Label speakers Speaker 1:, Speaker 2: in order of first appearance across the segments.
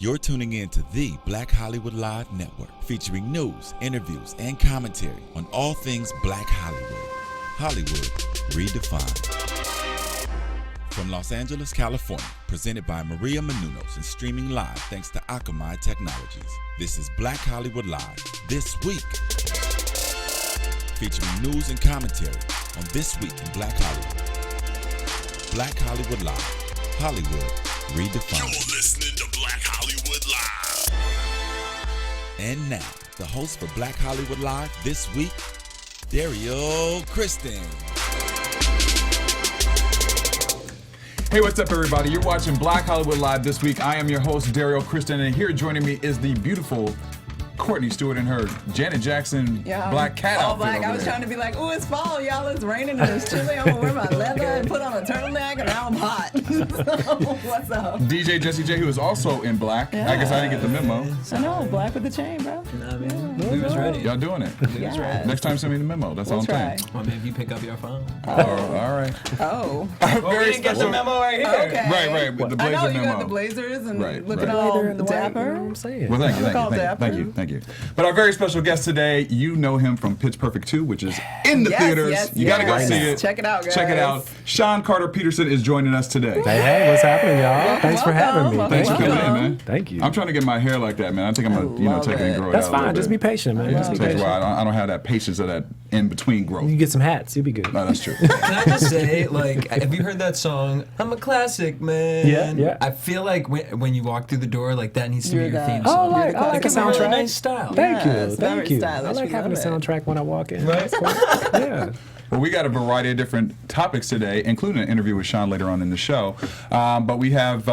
Speaker 1: You're tuning in to the Black Hollywood Live Network, featuring news, interviews, and commentary on all things Black Hollywood. Hollywood redefined. From Los Angeles, California, presented by Maria Menounos and streaming live thanks to Akamai Technologies. This is Black Hollywood Live, This Week. Featuring news and commentary on This Week in Black Hollywood. Black Hollywood Live, Hollywood redefined.
Speaker 2: You're listening to Black Hollywood Live.
Speaker 1: And now, the host for Black Hollywood Live This Week, Derrial Christon.
Speaker 3: Hey, what's up, everybody? You're watching Black Hollywood Live This Week. I am your host, Derrial Christon, and here joining me is the beautiful Courtney Stewart and her Janet Jackson black cat
Speaker 4: all
Speaker 3: outfit
Speaker 4: black.
Speaker 3: over
Speaker 4: I was
Speaker 3: there.
Speaker 4: trying to be like, ooh, it's fall, y'all. It's raining and it's chilly. I'm gonna wear my leather and put on a turtleneck, and now I'm hot. So, what's up?
Speaker 3: DJ Jesse J, who is also in black. I guess I didn't get the memo.
Speaker 4: I know, black with the chain, bro.
Speaker 5: I mean, we was ready.
Speaker 3: Y'all doing it.
Speaker 4: Yes.
Speaker 3: Next time, send me the memo. That's all I'm
Speaker 4: Try.
Speaker 3: saying.
Speaker 5: Well, maybe you pick up your phone.
Speaker 3: Oh, all right.
Speaker 4: Oh.
Speaker 5: Well, we didn't get the memo right here.
Speaker 4: Okay.
Speaker 3: Right. With the
Speaker 4: I
Speaker 3: blazer
Speaker 4: know, you
Speaker 3: memo.
Speaker 4: got the blazers and
Speaker 3: Right,
Speaker 4: looking
Speaker 3: right.
Speaker 4: all
Speaker 6: Later in the white, you know what
Speaker 4: dapper.
Speaker 6: I'm saying?
Speaker 3: Well,
Speaker 4: Dapper.
Speaker 3: thank you. But our very special guest today, you know him from Pitch Perfect 2, which is in the
Speaker 4: Yes,
Speaker 3: theaters.
Speaker 4: yes,
Speaker 3: You gotta go
Speaker 4: yes.
Speaker 3: see it.
Speaker 4: Check it out, guys.
Speaker 3: Check it out. Shawn Carter Peterson is joining us today.
Speaker 6: Hey, what's happening, y'all? Thanks for having me.
Speaker 4: welcome.
Speaker 3: Thanks for
Speaker 6: Thank you.
Speaker 3: coming in, man.
Speaker 6: Thank you.
Speaker 3: I'm trying to get my hair like that, man. I think I'm gonna,
Speaker 4: love
Speaker 3: take it and
Speaker 4: it.
Speaker 3: grow it
Speaker 6: That's
Speaker 3: out a little
Speaker 6: fine. Just
Speaker 3: bit.
Speaker 6: be patient, man.
Speaker 3: Yeah,
Speaker 6: Just be
Speaker 3: it takes a
Speaker 6: patient.
Speaker 3: while. I don't have that patience of that in between growth.
Speaker 6: You get some hats. You'll be good.
Speaker 3: No, that's true.
Speaker 5: Can I just say, like, have you heard that song? I'm a classic, man.
Speaker 6: Yeah.
Speaker 5: I feel like when you walk through the door, like that needs to
Speaker 4: You're
Speaker 5: be your
Speaker 4: that.
Speaker 5: theme
Speaker 6: Oh,
Speaker 5: song.
Speaker 6: I like a
Speaker 5: It's a really
Speaker 6: soundtrack.
Speaker 5: nice style.
Speaker 6: Thank you.
Speaker 4: Yes, very
Speaker 6: Thank you. I
Speaker 4: stylish.
Speaker 6: like
Speaker 4: We
Speaker 6: having a
Speaker 4: love it.
Speaker 6: soundtrack when I walk in.
Speaker 5: Right?
Speaker 6: That's cool. Yeah.
Speaker 3: Well, we got a variety of different topics today, including an interview with Shawn later on in the show. But we have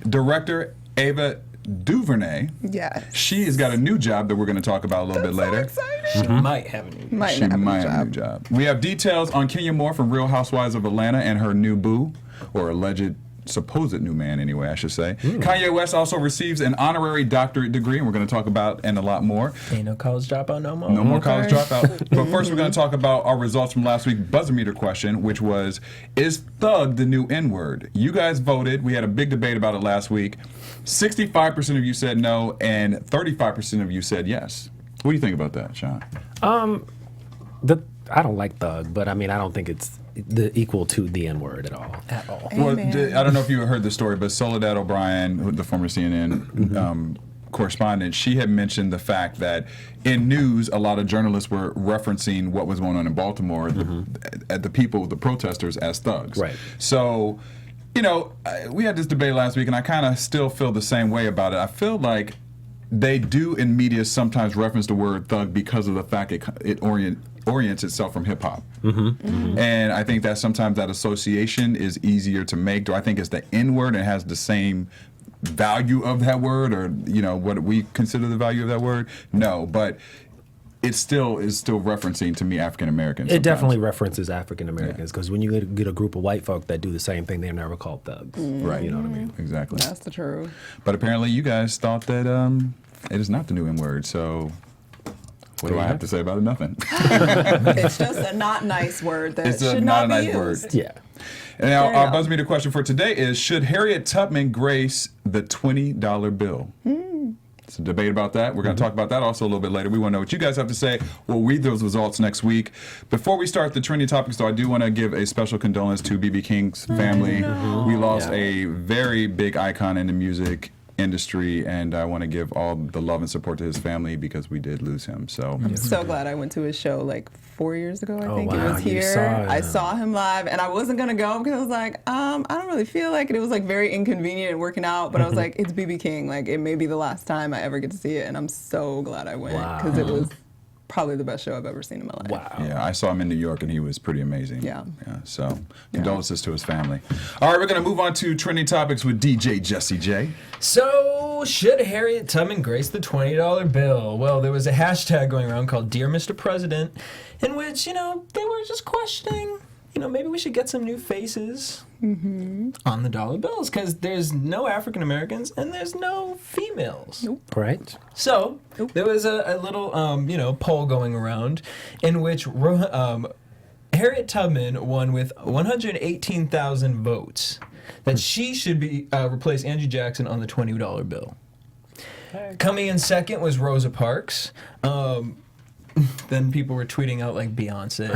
Speaker 3: director Ava Duvernay.
Speaker 4: Yes.
Speaker 3: She has got a new job that we're going to talk about a little bit later.
Speaker 4: Exciting.
Speaker 5: She might have a new.
Speaker 4: Might
Speaker 3: She
Speaker 4: not have
Speaker 3: might
Speaker 4: a
Speaker 3: have a new job. We have details on Kenya Moore from Real Housewives of Atlanta and her new boo, or alleged supposed new man anyway, I should say. Kanye West also receives an honorary doctorate degree, and we're going to talk about and a lot more.
Speaker 5: Ain't no college dropout no more.
Speaker 3: No more college dropout. But first, we're going to talk about our results from last week's buzzer meter question, which was, is thug the new N-word? You guys voted. We had a big debate about it last week. 65% of you said no, and 35% of you said yes. What do you think about that, Shawn?
Speaker 6: I don't like thug, but I mean, I don't think it's equal to the N-word at all.
Speaker 5: At all.
Speaker 3: Well,
Speaker 4: Amen.
Speaker 3: I don't know if you heard the story, but Soledad O'Brien, the former CNN correspondent, she had mentioned the fact that in news, a lot of journalists were referencing what was going on in Baltimore, at the people, the protesters, as thugs.
Speaker 6: Right.
Speaker 3: So, you know, we had this debate last week, and I kind of still feel the same way about it. I feel like they do in media sometimes reference the word thug because of the fact it orients itself from hip hop. And I think that sometimes that association is easier to make. Do I think it's the N word and has the same value of that word, or what we consider the value of that word? No, but it still is referencing to me African Americans.
Speaker 6: It definitely references African Americans because when you get a group of white folk that do the same thing, they're never called thugs.
Speaker 3: Right.
Speaker 6: You know what I mean?
Speaker 3: Exactly.
Speaker 4: That's the truth.
Speaker 3: But apparently you guys thought that it is not the new N word. So what do I have to say about it? Nothing.
Speaker 4: It's just a not nice word that
Speaker 3: It's
Speaker 4: should
Speaker 3: not
Speaker 4: not
Speaker 3: a
Speaker 4: be
Speaker 3: nice word.
Speaker 4: used.
Speaker 6: Yeah.
Speaker 3: And now
Speaker 4: Fair
Speaker 3: our
Speaker 4: enough.
Speaker 3: buzz meter question for today is: should Harriet Tubman grace the $20 bill? It's a debate about that. We're going to talk about that also a little bit later. We want to know what you guys have to say. We'll read those results next week. Before we start the trending topics, though, I do want to give a special condolence to B.B. King's family. We lost a very big icon in the music industry, and I want to give all the love and support to his family because we did lose him. So
Speaker 4: I'm so glad I went to his show like 4 years ago. I think it
Speaker 6: wow,
Speaker 4: was
Speaker 6: you
Speaker 4: here.
Speaker 6: saw it.
Speaker 4: I saw him live, and I wasn't gonna go because I was like, I don't really feel like it. It was like very inconvenient and working out, but I was like, it's BB King. Like it may be the last time I ever get to see it, and I'm so glad I went because it was probably the best show I've ever seen in my life.
Speaker 6: Wow.
Speaker 3: yeah, I saw him in New York, and he was pretty amazing.
Speaker 4: Yeah.
Speaker 3: So condolences to his family. All right, we're going to move on to trending topics with DJ Jesse J.
Speaker 5: So, should Harriet Tubman grace the $20 bill? Well, there was a hashtag going around called Dear Mr. President, in which, they were just questioning, maybe we should get some new faces on the dollar bills, because there's no African Americans and there's no females.
Speaker 6: Right.
Speaker 5: So, there was a little, poll going around in which Harriet Tubman won with 118,000 votes that she should be replace Andrew Jackson on the $20 bill. Coming in second was Rosa Parks. Then people were tweeting out like Beyonce.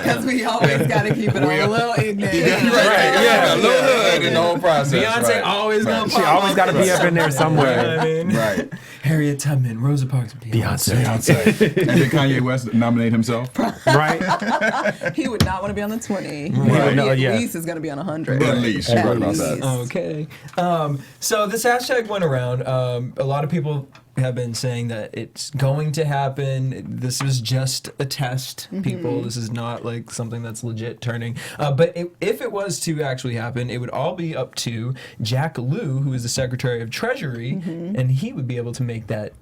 Speaker 4: Because we always got to keep it all a little ignorant.
Speaker 3: A little hood in the whole process.
Speaker 5: Beyonce always gonna
Speaker 6: She always got to be up in there somewhere.
Speaker 3: Right.
Speaker 5: Harriet Tubman, Rosa Parks,
Speaker 6: Beyonce.
Speaker 3: And did Kanye West nominate himself?
Speaker 6: Right?
Speaker 4: He would not want to be on the 20.
Speaker 6: Right.
Speaker 4: He
Speaker 6: No,
Speaker 4: at
Speaker 6: yeah.
Speaker 4: least is going to be on 100.
Speaker 3: At least. You're right about that.
Speaker 5: Okay. So this hashtag went around. A lot of people have been saying that it's going to happen. This was just a test, people. This is not like something that's legit turning. But if it was to actually happen, it would all be up to Jack Lew, who is the Secretary of Treasury, and he would be able to make that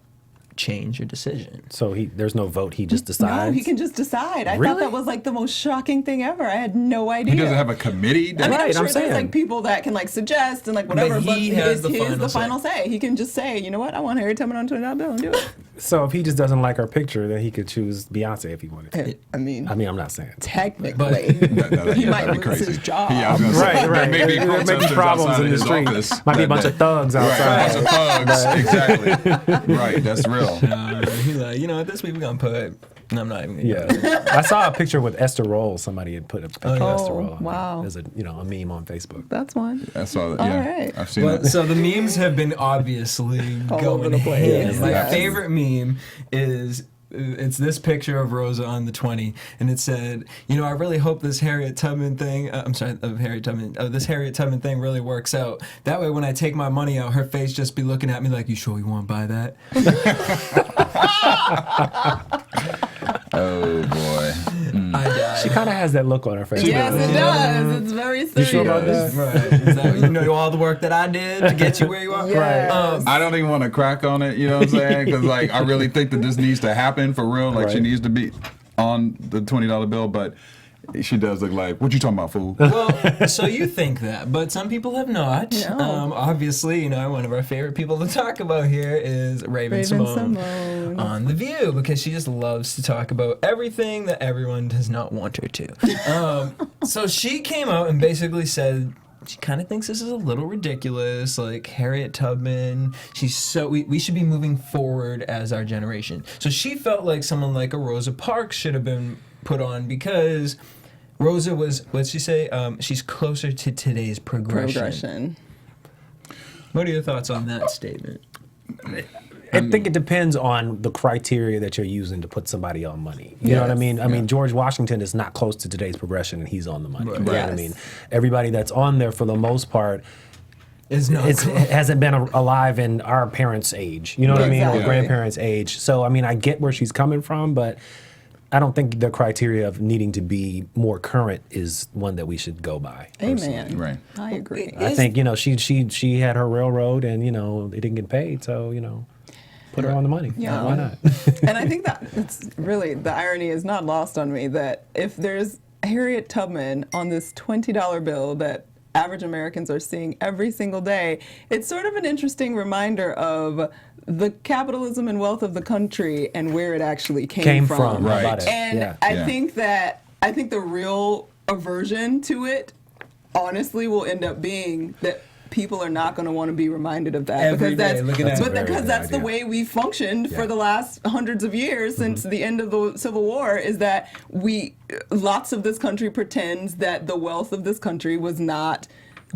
Speaker 5: change or decision.
Speaker 6: So there's no vote. He just decides.
Speaker 4: No, he can just decide. I thought
Speaker 6: Really?
Speaker 4: that was like the most shocking thing ever. I had no idea.
Speaker 3: He doesn't have a committee?
Speaker 4: I mean,
Speaker 6: Right,
Speaker 4: I'm sure
Speaker 6: I'm
Speaker 4: there's
Speaker 6: saying.
Speaker 4: like people that can like suggest and like whatever, but
Speaker 5: he has
Speaker 4: it's
Speaker 5: the
Speaker 4: his
Speaker 5: final
Speaker 4: say. He can just say, you know what, I want Harriet Tubman on $20 bill and do it.
Speaker 6: So if he just doesn't like her picture, then he could choose Beyonce if he wanted to.
Speaker 4: I mean,
Speaker 6: I'm not saying.
Speaker 4: technically, he might lose his job.
Speaker 3: Yeah, I was gonna say,
Speaker 6: Right.
Speaker 3: There may be
Speaker 6: There may be
Speaker 3: protesters
Speaker 6: problems
Speaker 3: outside
Speaker 6: in
Speaker 3: of
Speaker 6: the
Speaker 3: his
Speaker 6: street.
Speaker 3: office
Speaker 6: Might be a
Speaker 3: that
Speaker 6: bunch
Speaker 3: day.
Speaker 6: of thugs
Speaker 3: Right,
Speaker 6: outside.
Speaker 3: a bunch of thugs. Exactly. Right, that's real.
Speaker 5: He's like, you know what, this week we're going to put... No, I'm not even going to
Speaker 6: Yeah, I saw a picture with Esther Roll. Somebody had put a picture of Esther
Speaker 4: Oh,
Speaker 6: Roll.
Speaker 4: wow.
Speaker 6: There's a meme on Facebook.
Speaker 4: That's one.
Speaker 3: I saw that.
Speaker 4: All
Speaker 3: Yeah,
Speaker 4: right.
Speaker 3: I've seen
Speaker 5: But
Speaker 3: that.
Speaker 5: so the memes have been obviously
Speaker 4: All
Speaker 5: going
Speaker 4: over the place.
Speaker 5: ham.
Speaker 4: Yes,
Speaker 5: My
Speaker 4: yes.
Speaker 5: favorite meme is it's this picture of Rosa on the 20, and it said, you know, I really hope this Harriet Tubman thing, this Harriet Tubman thing really works out. That way when I take my money out, her face just be looking at me like, you sure you want to buy that?
Speaker 3: Oh, boy.
Speaker 5: I died.
Speaker 6: She kind of has that look on her face.
Speaker 4: Yes, it does. It's very serious.
Speaker 6: sure about that?
Speaker 5: Right. Is that, you know, all the work that I did to get you where you are?
Speaker 4: Yes.
Speaker 3: I don't even want to crack on it, you know what I'm saying? Because, like, I really think that this needs to happen for real. Like, she
Speaker 6: Right.
Speaker 3: needs to be on the $20 bill, but she does look like, what you talking about, fool?
Speaker 5: Well, so you think that, but some people have not.
Speaker 4: No.
Speaker 5: Obviously, you know, one of our favorite people to talk about here is Raven Simone on The View, because she just loves to talk about everything that everyone does not want her to. So she came out and basically said she kind of thinks this is a little ridiculous. Like Harriet Tubman, we should be moving forward as our generation. So she felt like someone like a Rosa Parks should have been put on because Rosa was, what'd she say? She's closer to today's progression. What are your thoughts on that statement?
Speaker 6: I think it depends on the criteria that you're using to put somebody on money. You know what I mean? I mean, George Washington is not close to today's progression, and he's on the money.
Speaker 5: Right.
Speaker 6: You know what I
Speaker 4: Yes.
Speaker 6: mean? Everybody that's on there, for the most part,
Speaker 5: Is not
Speaker 6: hasn't been alive in our parents' age. You know what I mean? Or
Speaker 4: Exactly.
Speaker 6: grandparents' age. So, I mean, I get where she's coming from, but I don't think the criteria of needing to be more current is one that we should go by. personally.
Speaker 4: Amen.
Speaker 3: Right.
Speaker 4: I agree.
Speaker 6: I think, you know, she had her railroad and, you know, they didn't get paid. So, you know, put her on the money.
Speaker 4: Yeah.
Speaker 6: Why not?
Speaker 4: And I think that it's really, the irony is not lost on me that if there's Harriet Tubman on this $20 bill that average Americans are seeing every single day, it's sort of an interesting reminder of the capitalism and wealth of the country and where it actually came from.
Speaker 3: Right.
Speaker 6: How about it?
Speaker 4: And
Speaker 6: Yeah.
Speaker 4: I think the real aversion to it, honestly, will end up being that people are not going to want to be reminded of that
Speaker 5: Every
Speaker 4: because
Speaker 5: day, looking at it.
Speaker 4: because that's the way we functioned for the last hundreds of years since the end of the Civil War. Is that lots of this country pretends that the wealth of this country was not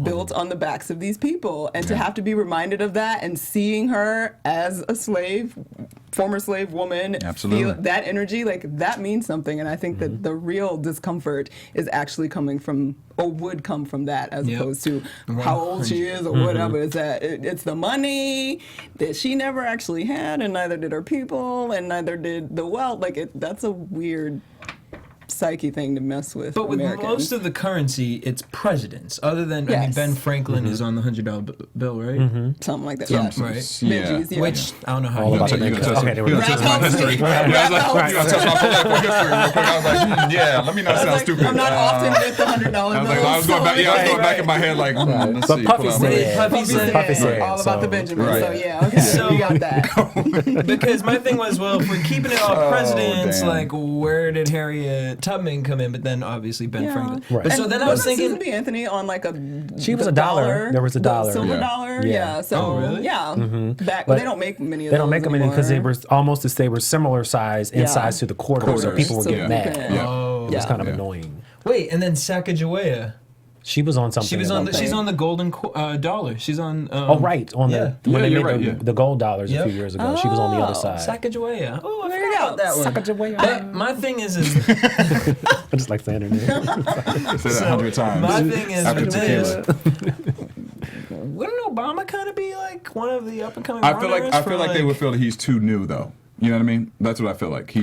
Speaker 4: built on the backs of these people, and to have to be reminded of that and seeing her as a slave, former slave woman,
Speaker 3: Absolutely.
Speaker 4: feel that energy, like that means something. And I think that the real discomfort is actually coming from, or would come from that, as opposed to how old she is or whatever. It's that it's the money that she never actually had, and neither did her people, and neither did the wealth. Like that's a weird psyche thing to mess with.
Speaker 5: But with
Speaker 4: Americans.
Speaker 5: most of the currency, it's presidents. Other than, I mean,
Speaker 4: Yes.
Speaker 5: Ben Franklin is on the $100 bill, right?
Speaker 4: Something like that.
Speaker 3: Some-
Speaker 4: Yeah.
Speaker 5: Right.
Speaker 3: Yeah.
Speaker 4: Benjis, yeah.
Speaker 5: Which, I don't know how
Speaker 6: All
Speaker 5: you
Speaker 6: about
Speaker 5: made
Speaker 6: the
Speaker 3: You
Speaker 5: that.
Speaker 3: gonna touch-
Speaker 6: Okay,
Speaker 3: you gonna touch
Speaker 4: Wrap
Speaker 3: my
Speaker 4: up.
Speaker 3: history.
Speaker 4: Wrap
Speaker 3: Yeah, I was like,
Speaker 4: up.
Speaker 3: you gonna touch my political history real quick. I was like, yeah, let me not sound
Speaker 4: Like,
Speaker 3: stupid.
Speaker 4: I'm not often with the $100
Speaker 3: I was like,
Speaker 4: bills,
Speaker 3: I was going back. Yeah, I was
Speaker 4: so-
Speaker 3: going back in my head like, let's
Speaker 6: But
Speaker 3: see.
Speaker 6: Puffy
Speaker 3: pull out
Speaker 6: said-
Speaker 3: my-
Speaker 5: Puffy said,
Speaker 6: Puffy said,
Speaker 4: all about the
Speaker 6: so-
Speaker 4: Benjamin.
Speaker 3: Right.
Speaker 4: So yeah, okay,
Speaker 5: So-
Speaker 4: you got that.
Speaker 5: because my thing was, well, if we're keeping it all presidents,
Speaker 3: damn.
Speaker 5: like, where did Harriet Tubman come in, but then obviously Ben
Speaker 4: Yeah.
Speaker 5: Franklin.
Speaker 6: Right.
Speaker 5: But so
Speaker 4: And
Speaker 5: then I was
Speaker 4: wasn't
Speaker 5: thinking,
Speaker 4: Susan B. Anthony on like a
Speaker 6: She was
Speaker 4: the
Speaker 6: a dollar. There was a
Speaker 4: the
Speaker 6: dollar.
Speaker 4: silver
Speaker 3: Yeah.
Speaker 4: dollar.
Speaker 6: Yeah.
Speaker 4: Yeah. So
Speaker 5: Oh, really?
Speaker 4: yeah, back
Speaker 6: But
Speaker 4: they don't make many of
Speaker 6: They
Speaker 4: those
Speaker 6: don't make them because they
Speaker 4: anymore.
Speaker 6: were almost as they were similar size in
Speaker 4: Yeah.
Speaker 6: size to the quarters, so
Speaker 3: Quarters.
Speaker 6: people would
Speaker 4: So
Speaker 6: get
Speaker 4: you
Speaker 6: mad.
Speaker 4: can-
Speaker 3: Yeah.
Speaker 5: oh,
Speaker 6: It was
Speaker 4: Yeah.
Speaker 6: kind of
Speaker 3: Yeah.
Speaker 6: annoying.
Speaker 5: wait, and then Sacagawea.
Speaker 6: She was on something.
Speaker 5: She was
Speaker 6: at
Speaker 5: on
Speaker 6: one
Speaker 5: the she's
Speaker 6: point.
Speaker 5: on the golden dollar. She's on.
Speaker 6: Oh right, on
Speaker 5: yeah.
Speaker 6: the when
Speaker 3: Yeah,
Speaker 6: they
Speaker 3: you're
Speaker 6: made
Speaker 3: right,
Speaker 6: the,
Speaker 3: yeah.
Speaker 6: the gold dollars
Speaker 5: Yep.
Speaker 6: a few years ago. She was on the other side.
Speaker 5: Sacagawea. Oh, I
Speaker 4: There you
Speaker 5: forgot
Speaker 4: go.
Speaker 5: about that one. But my thing is
Speaker 6: I just like saying her name.
Speaker 3: Say that 100 times.
Speaker 5: my thing is
Speaker 3: After
Speaker 5: with
Speaker 3: tequila.
Speaker 5: this, wouldn't Obama kind of be like one of the up and coming?
Speaker 3: I feel like they would feel that he's too new, though. You know what I mean? That's what I feel like.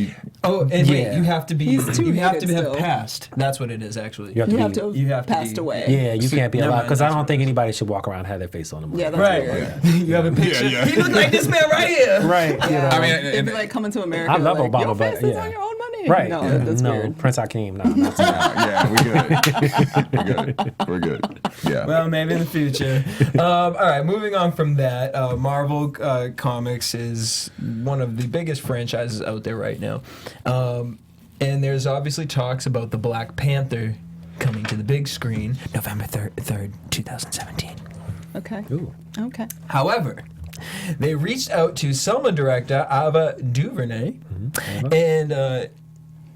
Speaker 5: Oh, and wait,
Speaker 6: Yeah.
Speaker 5: you have to be.
Speaker 4: He's too
Speaker 5: You have
Speaker 4: hated
Speaker 5: to have
Speaker 4: still.
Speaker 5: passed. That's what it is, actually.
Speaker 6: You have to
Speaker 4: You
Speaker 6: be.
Speaker 4: have to have
Speaker 5: You have to
Speaker 4: passed
Speaker 5: be-
Speaker 4: away.
Speaker 6: Yeah, you can't be
Speaker 5: Never
Speaker 6: allowed
Speaker 5: mind,
Speaker 6: because I
Speaker 5: that's
Speaker 6: don't
Speaker 5: what
Speaker 6: think anybody should walk around and have their face on them.
Speaker 4: Yeah, that's
Speaker 5: Right.
Speaker 4: weird.
Speaker 5: You have a picture.
Speaker 3: yeah.
Speaker 5: He looked like this man right here.
Speaker 6: Right. You know.
Speaker 3: I mean,
Speaker 4: It'd be like coming to America.
Speaker 6: I love
Speaker 4: like,
Speaker 6: Obama,
Speaker 4: your
Speaker 6: but
Speaker 4: face is
Speaker 6: yeah.
Speaker 4: on your own money.
Speaker 6: Right.
Speaker 4: No,
Speaker 6: yeah.
Speaker 4: that's
Speaker 6: no,
Speaker 4: weird.
Speaker 6: Prince Hakeem. No, not
Speaker 3: yeah, we good. We're good. Yeah.
Speaker 5: Well, maybe in the future. All right, moving on from that. Marvel Comics is one of the biggest franchises out there right now. And there's obviously talks about the Black Panther coming to the big screen November 3rd, 2017.
Speaker 4: Okay.
Speaker 6: Ooh.
Speaker 4: Okay.
Speaker 5: However, they reached out to Selma director Ava Duvernay and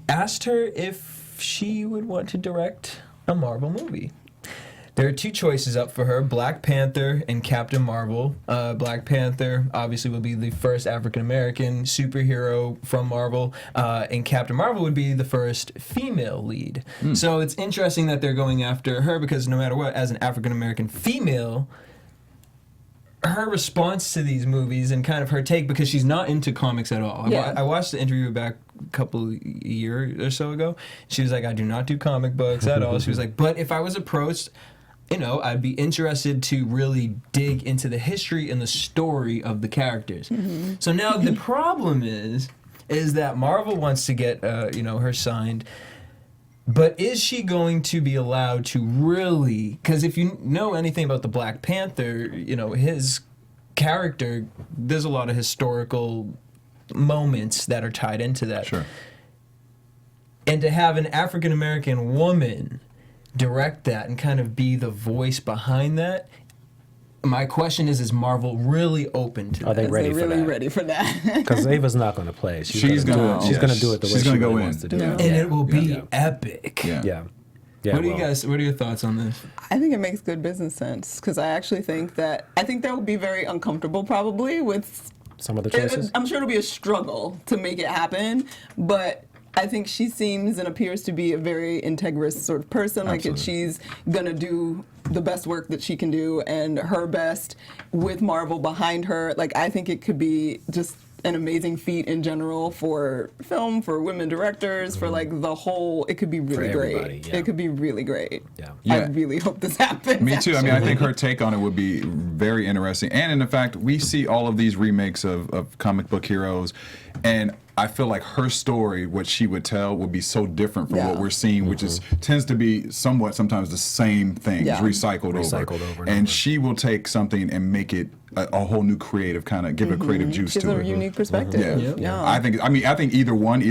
Speaker 5: asked her if she would want to direct a Marvel movie. There are two choices up for her, Black Panther and Captain Marvel. Black Panther obviously will be the first African-American superhero from Marvel, and Captain Marvel would be the first female lead. So it's interesting that they're going after her because no matter what, as an African-American female, her response to these movies and kind of her take, because she's not into comics at all.
Speaker 4: Yeah.
Speaker 5: I watched the interview back a couple years or so ago. She was like, I do not do comic books at all. She was like, but if I was approached, I'd be interested to really dig into the history and the story of the characters. So now the problem is that Marvel wants to get, her signed. But is she going to be allowed to really? Because if you know anything about the Black Panther, his character, there's a lot of historical moments that are tied into that.
Speaker 3: Sure.
Speaker 5: And to have an African American woman direct that and kind of be the voice behind that, my question is Marvel really open to
Speaker 6: Are they
Speaker 5: that?
Speaker 6: ready
Speaker 4: They're
Speaker 6: for
Speaker 4: really
Speaker 6: that?
Speaker 4: ready for that.
Speaker 6: Because Ava's not going to play.
Speaker 3: She's
Speaker 6: gonna
Speaker 3: gonna-
Speaker 6: do it. She's
Speaker 3: yes.
Speaker 6: going to do it the way
Speaker 3: She's
Speaker 6: she
Speaker 3: gonna
Speaker 6: really
Speaker 3: go
Speaker 6: wants
Speaker 3: in.
Speaker 6: to do
Speaker 4: Yeah.
Speaker 6: it.
Speaker 5: And it will be
Speaker 3: Yeah.
Speaker 5: epic.
Speaker 3: Yeah.
Speaker 6: Yeah. Yeah.
Speaker 5: What do you
Speaker 6: well.
Speaker 5: guys? What are your thoughts on this?
Speaker 4: I think it makes good business sense because I actually think that will be very uncomfortable probably with.
Speaker 6: Some of the choices?
Speaker 4: I'm sure it'll be a struggle to make it happen, but I think she seems and appears to be a very integrous sort of person. Like
Speaker 3: Absolutely.
Speaker 4: she's gonna do the best work that she can do and her best with Marvel behind her. Like I think it could be just an amazing feat in general for film, for women directors, for like the whole. It could be really
Speaker 6: everybody,
Speaker 4: great.
Speaker 6: yeah.
Speaker 4: It could be really great.
Speaker 6: Yeah.
Speaker 3: Yeah.
Speaker 4: I really hope this happens.
Speaker 3: Me too. I mean, I
Speaker 4: actually.
Speaker 3: think her take on it would be very interesting. And in fact, we see all of these remakes of comic book heroes, and I feel like her story, what she would tell, would be so different from
Speaker 4: Yeah.
Speaker 3: what we're seeing, which is tends to be sometimes the same things
Speaker 4: Yeah.
Speaker 3: recycled
Speaker 6: Recycled
Speaker 3: over.
Speaker 6: over and
Speaker 3: And
Speaker 6: over.
Speaker 3: she will take something and make it a whole new creative kind of give a creative juice
Speaker 4: She has
Speaker 3: to
Speaker 4: a
Speaker 3: it.
Speaker 4: unique perspective.
Speaker 3: Yeah.
Speaker 4: Yeah.
Speaker 3: I think either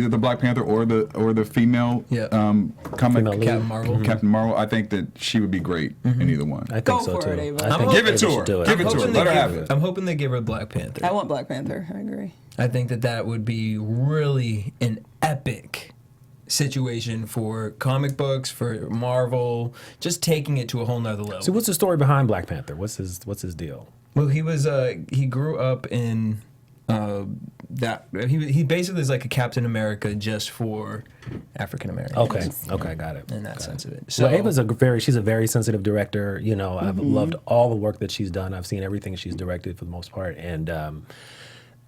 Speaker 3: the Black Panther or the female
Speaker 5: Yeah.
Speaker 3: comic
Speaker 6: Female lead.
Speaker 5: Captain Marvel.
Speaker 3: Captain Marvel. I think that she would be great in either one.
Speaker 6: I think
Speaker 4: Go
Speaker 6: so
Speaker 4: for
Speaker 6: too.
Speaker 4: it, Ava.
Speaker 6: I think
Speaker 3: Give it
Speaker 6: Ava
Speaker 3: to
Speaker 6: should
Speaker 3: her.
Speaker 6: do it.
Speaker 3: Give it to her. Let her have it.
Speaker 5: I'm hoping they give her Black Panther.
Speaker 4: I want Black Panther. I agree.
Speaker 5: I think that would be really an epic situation for comic books, for Marvel, just taking it to a whole nother level.
Speaker 6: So what's the story behind Black Panther? What's his deal?
Speaker 5: Well, he grew up in that he basically is like a Captain America just for African Americans.
Speaker 6: Okay, got it.
Speaker 5: In that
Speaker 6: Got
Speaker 5: sense
Speaker 6: it.
Speaker 5: of it. So
Speaker 6: Well, Ava's she's a very sensitive director. You know, I've loved all the work that she's done. I've seen everything she's directed for the most part, and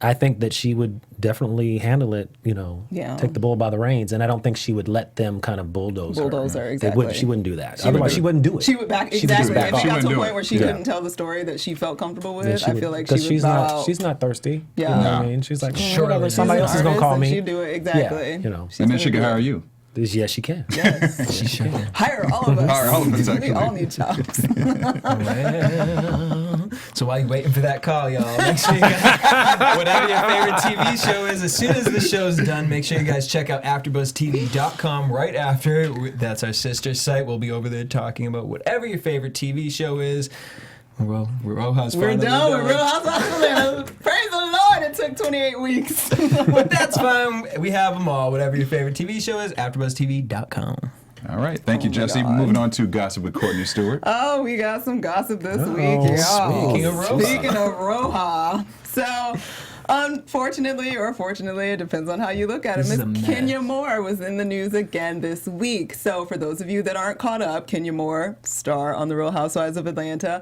Speaker 6: I think that she would definitely handle it. You know,
Speaker 4: Yeah.
Speaker 6: take the bull by the reins, and I don't think she would let them kind of bulldoze her.
Speaker 4: Bulldoze her,
Speaker 6: They
Speaker 4: exactly.
Speaker 6: she wouldn't do that.
Speaker 4: She would
Speaker 6: Otherwise,
Speaker 4: do
Speaker 6: she
Speaker 4: it.
Speaker 6: wouldn't do it.
Speaker 4: She would back
Speaker 6: She would
Speaker 4: exactly.
Speaker 6: back
Speaker 4: If
Speaker 6: off.
Speaker 4: it
Speaker 3: She
Speaker 4: got to
Speaker 3: wouldn't
Speaker 4: a
Speaker 3: do
Speaker 4: point
Speaker 3: it.
Speaker 4: where she
Speaker 6: Yeah.
Speaker 4: couldn't tell the story that she felt comfortable
Speaker 6: Then
Speaker 4: with,
Speaker 6: she
Speaker 4: I
Speaker 6: would-
Speaker 4: feel like she would
Speaker 6: she's
Speaker 4: bow
Speaker 6: not
Speaker 4: out.
Speaker 6: she's not thirsty.
Speaker 4: Yeah.
Speaker 6: You know what I
Speaker 3: No.
Speaker 6: mean, she's like,
Speaker 5: Sure.
Speaker 6: whatever.
Speaker 5: She's
Speaker 6: Somebody
Speaker 4: an
Speaker 6: else is gonna
Speaker 4: artist
Speaker 6: call
Speaker 4: and
Speaker 6: me.
Speaker 4: she do it exactly.
Speaker 6: Yeah, you know.
Speaker 4: She's
Speaker 3: And then
Speaker 4: gonna
Speaker 3: she can
Speaker 4: do it.
Speaker 3: hire you.
Speaker 6: Yes, she can.
Speaker 4: Yes.
Speaker 5: She sure can.
Speaker 4: Hire all of us.
Speaker 3: Hire all of us,
Speaker 4: We
Speaker 3: actually.
Speaker 4: all need jobs.
Speaker 5: Well, so while you're waiting for that call, y'all, make sure you guys, whatever your favorite TV show is, as soon as the show's done, make sure you guys check out AfterBuzzTV.com right after. That's our sister site. We'll be over there talking about whatever your favorite TV show is. Well, Roja's
Speaker 4: We're
Speaker 5: finally
Speaker 4: done with
Speaker 5: done.
Speaker 4: Real Housewives of Atlanta. Praise the Lord, it took 28 weeks.
Speaker 5: But that's fine. We have them all. Whatever your favorite TV show is, AfterBuzzTV.com.
Speaker 3: All right. Thank you,
Speaker 4: my
Speaker 3: Jesse.
Speaker 4: God.
Speaker 3: Moving on to Gossip with Courtney Stewart.
Speaker 4: Oh, we got some gossip this
Speaker 6: Oh,
Speaker 4: week, y'all.
Speaker 5: speaking of Roja.
Speaker 4: Speaking of Roja. So, unfortunately or fortunately, it depends on how you look at it,
Speaker 5: This is
Speaker 4: Miss
Speaker 5: a mess.
Speaker 4: Kenya Moore was in the news again this week. So, for those of you that aren't caught up, Kenya Moore, star on The Real Housewives of Atlanta,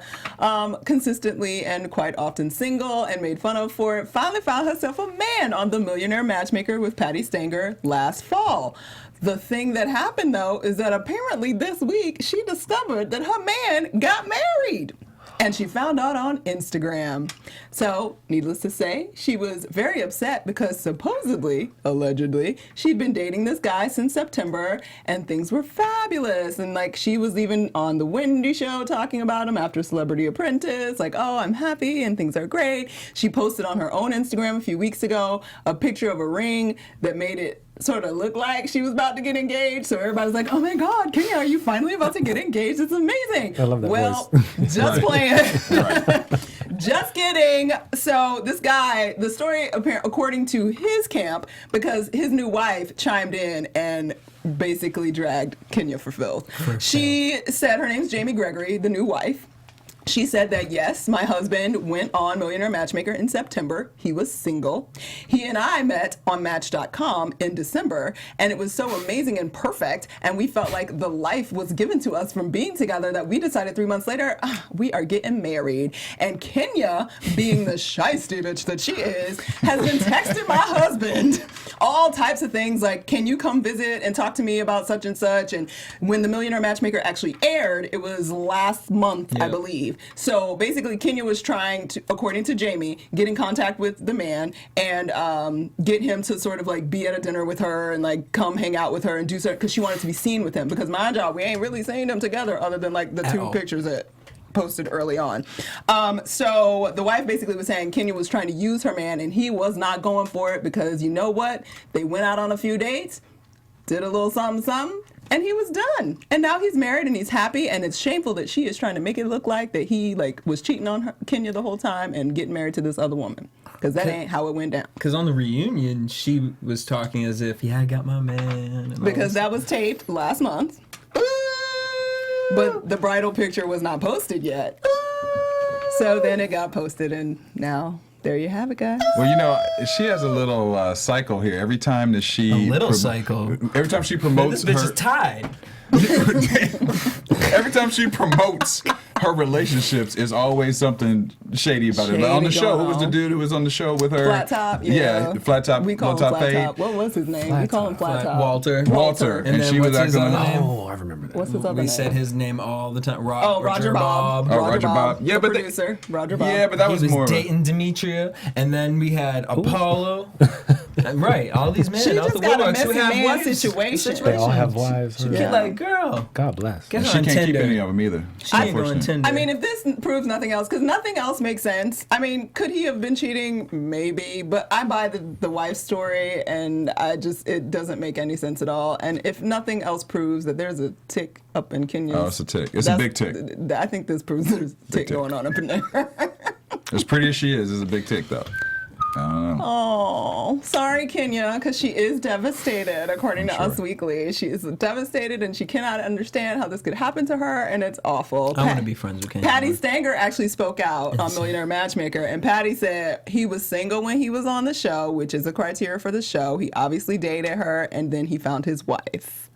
Speaker 4: consistently and quite often single and made fun of for it, finally found herself a man on The Millionaire Matchmaker with Patty Stanger last fall. The thing that happened, though, is that apparently this week she discovered that her man got married. And she found out on Instagram. So, needless to say, she was very upset because supposedly, allegedly, she'd been dating this guy since September and things were fabulous. And like she was even on the Wendy show talking about him after Celebrity Apprentice, like, oh, I'm happy and things are great. She posted on her own Instagram a few weeks ago a picture of a ring that made it sort of looked like she was about to get engaged. So everybody's like, oh my God, Kenya, are you finally about to get engaged? It's amazing.
Speaker 6: I love that
Speaker 4: Well,
Speaker 6: voice.
Speaker 4: just playing. Just kidding. So this guy, the story according to his camp, because his new wife chimed in and basically dragged Kenya for Phil. She said her name's Jamie Gregory, the new wife. She said that, yes, my husband went on Millionaire Matchmaker in September. He was single. He and I met on Match.com in December, and it was so amazing and perfect, and we felt like the life was given to us from being together that we decided 3 months later, we are getting married. And Kenya, being the shiesty bitch that she is, has been texting my husband all types of things like, can you come visit and talk to me about such and such? And when the Millionaire Matchmaker actually aired, it was last month, I believe. So basically, Kenya was trying to, according to Jamie, get in contact with the man and get him to sort of like be at a dinner with her and like come hang out with her and do something because she wanted to be seen with him. Because mind y'all, we ain't really seen them together other than like the two pictures that posted early on. So the wife basically was saying Kenya was trying to use her man and he was not going for it because you know what? They went out on a few dates, did a little something, something, and he was done. And now he's married and he's happy, and it's shameful that she is trying to make it look like that he like was cheating on her, Kenya the whole time and getting married to this other woman. Because that ain't how it went down.
Speaker 5: Because on the reunion, she was talking as if, yeah, I got my man. And all
Speaker 4: Because
Speaker 5: this.
Speaker 4: that was taped last month. But the bridal picture was not posted yet. So then it got posted, and now there you have it, guys.
Speaker 3: Well, you know, she has a little cycle here. Every time that she...
Speaker 5: A little cycle.
Speaker 3: Every time she promotes
Speaker 5: This bitch
Speaker 3: her...
Speaker 5: is tied.
Speaker 3: Every time she promotes her relationships, is always something shady about it. Like on the
Speaker 4: Shady
Speaker 3: show,
Speaker 4: going
Speaker 3: who was the
Speaker 4: on.
Speaker 3: dude who was on the show with her?
Speaker 4: Flat Top, yeah.
Speaker 3: Flat Top.
Speaker 4: We call
Speaker 3: low
Speaker 4: him
Speaker 3: top
Speaker 4: Flat
Speaker 3: fade.
Speaker 4: Top. What was his name? We call him Flat Top.
Speaker 5: Walter.
Speaker 3: Walter.
Speaker 5: And
Speaker 3: And
Speaker 5: then
Speaker 3: she was
Speaker 5: what's his
Speaker 3: acting
Speaker 5: other
Speaker 3: like...
Speaker 5: name?
Speaker 6: Oh, I remember that.
Speaker 4: What's his other
Speaker 5: We
Speaker 4: name?
Speaker 5: said his name all the time.
Speaker 4: Roger Bob.
Speaker 3: Oh, Roger Bob. Yeah,
Speaker 4: the
Speaker 3: but they-
Speaker 4: producer, Roger Bob.
Speaker 3: Yeah, but that
Speaker 5: He
Speaker 3: was
Speaker 5: was
Speaker 3: more...
Speaker 5: dating Demetria, and then we had Apollo. Right, all these men
Speaker 4: She
Speaker 5: out
Speaker 4: just
Speaker 5: the
Speaker 4: got a
Speaker 5: woodworks who
Speaker 4: messy
Speaker 5: have
Speaker 4: man
Speaker 5: wives.
Speaker 4: situation.
Speaker 6: They all have wives.
Speaker 5: She
Speaker 6: huh?
Speaker 5: get like, girl,
Speaker 6: God bless.
Speaker 5: get
Speaker 3: She
Speaker 5: her on
Speaker 3: can't keep
Speaker 5: Tinder.
Speaker 3: any of them either.
Speaker 5: She ain't going
Speaker 3: unfortunately.
Speaker 5: Tinder.
Speaker 4: I mean, if this proves nothing else, because nothing else makes sense. I mean, could he have been cheating? Maybe, but I buy the wife story, and it doesn't make any sense at all. And if nothing else proves that there's a tick up in Kenya,
Speaker 3: Oh, it's a tick. It's a big tick.
Speaker 4: I think this proves there's a tick
Speaker 3: tick.
Speaker 4: going on up in there.
Speaker 3: As pretty as she is a big tick, though. I don't know.
Speaker 4: Oh, sorry, Kenya, because she is devastated, according to Us Weekly. She is devastated, and she cannot understand how this could happen to her, and it's awful.
Speaker 5: I want to be friends with Kanye.
Speaker 4: Patty Stanger actually spoke out on Millionaire Matchmaker, and Patty said he was single when he was on the show, which is a criteria for the show. He obviously dated her, and then he found his wife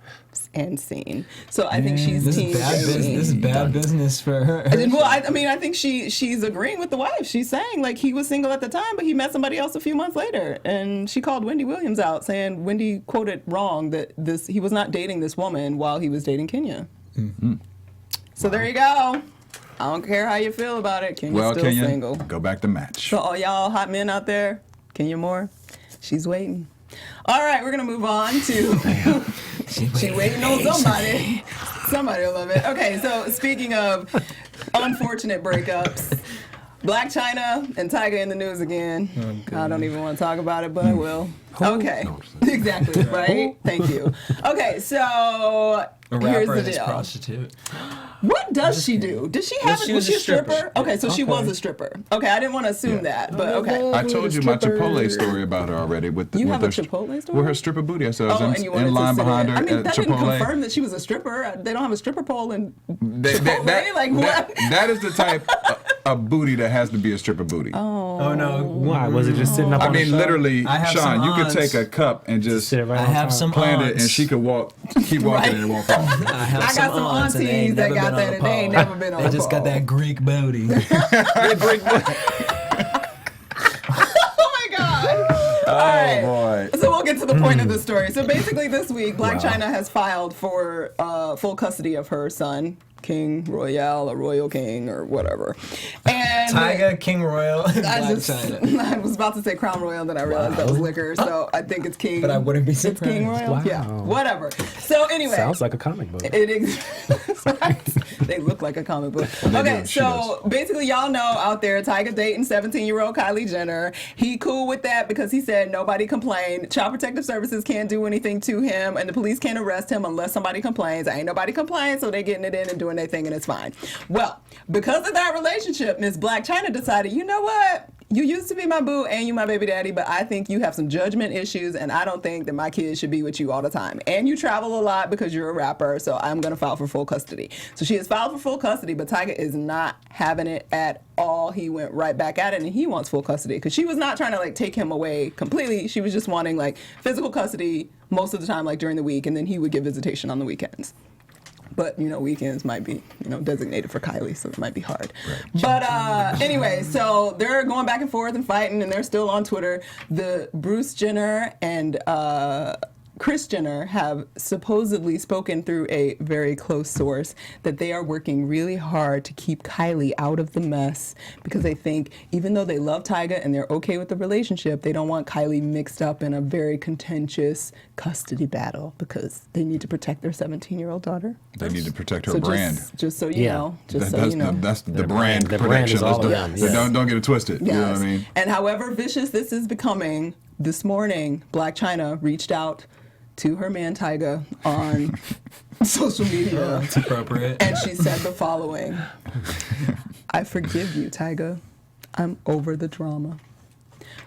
Speaker 4: and seen. So I think she's
Speaker 5: This
Speaker 4: team
Speaker 5: is bad
Speaker 4: Jamie.
Speaker 5: business. This is bad business for her.
Speaker 4: Well, I mean, I think she's agreeing with the wife. She's saying like he was single at the time, but he met somebody else a few months later, and she called Wendy Williams out, saying Wendy quoted wrong that he was not dating this woman while he was dating Kenya. Mm-hmm. So there you go. I don't care how you feel about it. Kenya's
Speaker 3: Well,
Speaker 4: still
Speaker 3: Kenya,
Speaker 4: single.
Speaker 3: go back to Match.
Speaker 4: So all y'all hot men out there, Kenya Moore, she's waiting. All right, we're gonna move on to. She waiting on somebody. Somebody will love it. Okay, so speaking of unfortunate breakups, Blac Chyna and Tyga in the news again. I don't even want to talk about it, but I will. Okay, exactly, right? Thank you. Okay, so
Speaker 5: A rapper
Speaker 4: here's the
Speaker 5: and his
Speaker 4: deal.
Speaker 5: prostitute.
Speaker 4: What does she do? Did she have?
Speaker 5: She
Speaker 4: Was
Speaker 5: was
Speaker 4: she
Speaker 5: a
Speaker 4: a stripper?
Speaker 5: stripper.
Speaker 4: Okay, so she was a stripper. Okay, I didn't want to assume that, but okay.
Speaker 3: I told you my Chipotle story about her already.
Speaker 4: You have a Chipotle story?
Speaker 3: With her stripper booty. I said I was
Speaker 4: and you wanted
Speaker 3: in line
Speaker 4: to sit
Speaker 3: behind
Speaker 4: in.
Speaker 3: her
Speaker 4: I mean,
Speaker 3: at
Speaker 4: that didn't
Speaker 3: Chipotle.
Speaker 4: confirm that she was a stripper. They don't have a stripper pole in
Speaker 3: That,
Speaker 4: Chipotle. Like what?
Speaker 3: that is the type of booty that has to be a stripper booty.
Speaker 5: Oh no.
Speaker 6: Why was it just sitting up
Speaker 3: I
Speaker 6: on the
Speaker 3: mean,
Speaker 6: shelf?
Speaker 3: literally,
Speaker 5: I have
Speaker 3: Sean,
Speaker 5: some
Speaker 3: you could
Speaker 5: aunts.
Speaker 3: take a cup and just
Speaker 6: Sit it right
Speaker 5: I
Speaker 6: on
Speaker 5: have
Speaker 6: top.
Speaker 5: some
Speaker 3: plant it,
Speaker 5: aunts.
Speaker 3: and she could keep walking, and it won't fall.
Speaker 5: I have
Speaker 4: I got some
Speaker 5: aunts and they
Speaker 4: aunties
Speaker 5: ain't
Speaker 4: that
Speaker 5: never
Speaker 4: got
Speaker 5: been
Speaker 4: that
Speaker 5: on a
Speaker 4: and they ain't
Speaker 5: pole.
Speaker 4: never been on
Speaker 5: They
Speaker 4: a
Speaker 5: just got
Speaker 4: pole.
Speaker 5: that Greek booty.
Speaker 4: Oh my God. All right.
Speaker 3: boy.
Speaker 4: So we'll get to the point of the story. So basically this week, Blac Chyna has filed for full custody of her son, King Royale, or Royal King, or whatever. And
Speaker 5: Tyga, King Royal, and
Speaker 4: I
Speaker 5: Blac
Speaker 4: just,
Speaker 5: Chyna.
Speaker 4: I was about to say Crown Royal, then I realized that was liquor, so I think it's King.
Speaker 5: But I wouldn't be
Speaker 4: It's King
Speaker 5: surprised.
Speaker 4: Royal?
Speaker 6: Wow.
Speaker 4: Yeah, whatever. So anyway.
Speaker 6: Sounds like a comic book.
Speaker 4: They look like a comic book.
Speaker 3: They
Speaker 4: Okay,
Speaker 3: do. She
Speaker 4: so basically, y'all know out there, Tyga dating 17-year-old Kylie Jenner. He cool with that because he said nobody complained. Child Protective Services can't do anything to him, and the police can't arrest him unless somebody complains. Ain't nobody complains, so they getting it in and doing their thing, and it's fine. Well, because of that relationship, Miss Blac Chyna decided, you know what? You used to be my boo and you my baby daddy, but I think you have some judgment issues, and I don't think that my kids should be with you all the time. And you travel a lot because you're a rapper, so I'm going to file for full custody. So she has filed for full custody, but Tyga is not having it at all. He went right back at it, and he wants full custody because she was not trying to like take him away completely. She was just wanting like physical custody most of the time, like during the week, and then he would get visitation on the weekends. But, you know, weekends might be, you know, designated for Kylie, so it might be hard. Right. But anyway, so they're going back and forth and fighting, and they're still on Twitter. The Bruce Jenner and Kris Jenner have supposedly spoken through a very close source that they are working really hard to keep Kylie out of the mess because they think even though they love Tyga and they're okay with the relationship, they don't want Kylie mixed up in a very contentious custody battle because they need to protect their 17-year-old daughter.
Speaker 3: They need to protect her
Speaker 4: So
Speaker 3: brand.
Speaker 4: just so you know, just so you know.
Speaker 3: That's the
Speaker 6: Their
Speaker 3: brand
Speaker 6: brand- their brand is
Speaker 3: protection.
Speaker 6: all
Speaker 3: Let's
Speaker 6: around,
Speaker 3: don't-
Speaker 6: yes.
Speaker 3: don't get it twisted. You know what I mean?
Speaker 4: And however vicious this is becoming, this morning, Blac Chyna reached out to her man Tyga on social media.
Speaker 5: That's appropriate.
Speaker 4: And she said the following: I forgive you, Tyga. I'm over the drama.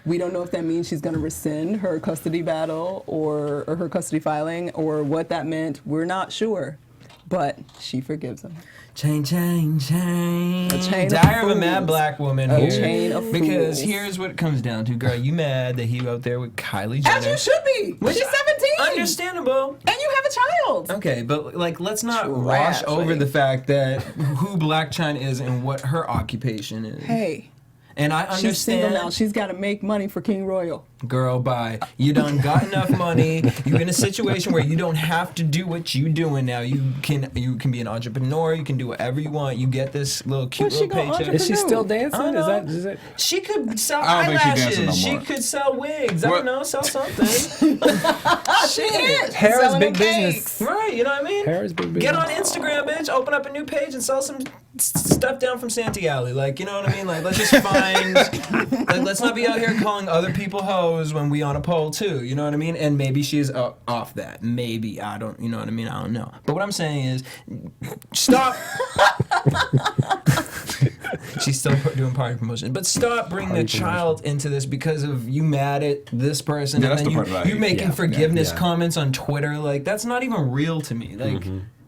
Speaker 4: We don't know if that means she's going to rescind her custody battle or her custody filing or what that meant. We're not sure. But she forgives him.
Speaker 5: Chain, chain, chain.
Speaker 4: A chain of
Speaker 5: Diary of a mad
Speaker 4: fools.
Speaker 5: black woman
Speaker 4: A
Speaker 5: here.
Speaker 4: chain of
Speaker 5: Because
Speaker 4: fools.
Speaker 5: here's what it comes down to, girl. You mad that he out there with Kylie Jenner?
Speaker 4: As you should be.
Speaker 5: Which
Speaker 4: She's 17.
Speaker 5: Understandable.
Speaker 4: And you have a child.
Speaker 5: Okay, but like, let's not
Speaker 4: Trash,
Speaker 5: wash over
Speaker 4: like-
Speaker 5: the fact that who Blac Chyna is and what her occupation is.
Speaker 4: Hey,
Speaker 5: And I
Speaker 4: she's single
Speaker 5: understand.
Speaker 4: now. She's got to make money for King Royal.
Speaker 5: Girl, bye. You done got enough money. You're in a situation where you don't have to do what you doing now. You can be an entrepreneur. You can do whatever you want. You get this little cute
Speaker 4: What's she
Speaker 5: little
Speaker 4: gonna
Speaker 5: paycheck.
Speaker 6: Is she still
Speaker 5: I
Speaker 6: dancing?
Speaker 5: don't
Speaker 6: Is
Speaker 5: know.
Speaker 6: that
Speaker 5: She could sell
Speaker 3: I don't think she
Speaker 5: eyelashes.
Speaker 3: dancing no
Speaker 5: She
Speaker 3: more.
Speaker 5: could sell wigs. I
Speaker 3: What?
Speaker 5: don't know. Sell something.
Speaker 4: She is.
Speaker 6: Hair is
Speaker 4: Selling
Speaker 6: big
Speaker 4: them
Speaker 6: business.
Speaker 4: cakes.
Speaker 5: Right, you know what I mean?
Speaker 6: Hair is big
Speaker 5: Get on
Speaker 6: business.
Speaker 5: Instagram, bitch. Open up a new page and sell some stuff down from Santee Alley. Like, you know what I mean? Like, let's just find. Like, let's not be out here calling other people hoes when we on a pole too. You know what I mean? And maybe she's off that. Maybe I don't. You know what I mean? I don't know. But what I'm saying is, stop. She's still doing party promotion, but stop bringing a child into this because of you mad at this person,
Speaker 3: Yeah,
Speaker 5: and
Speaker 3: that's
Speaker 5: then
Speaker 3: the part that I
Speaker 5: you
Speaker 3: hate.
Speaker 5: making
Speaker 3: Yeah,
Speaker 5: forgiveness
Speaker 6: yeah.
Speaker 5: comments on Twitter. Like, that's not even real to me. Like,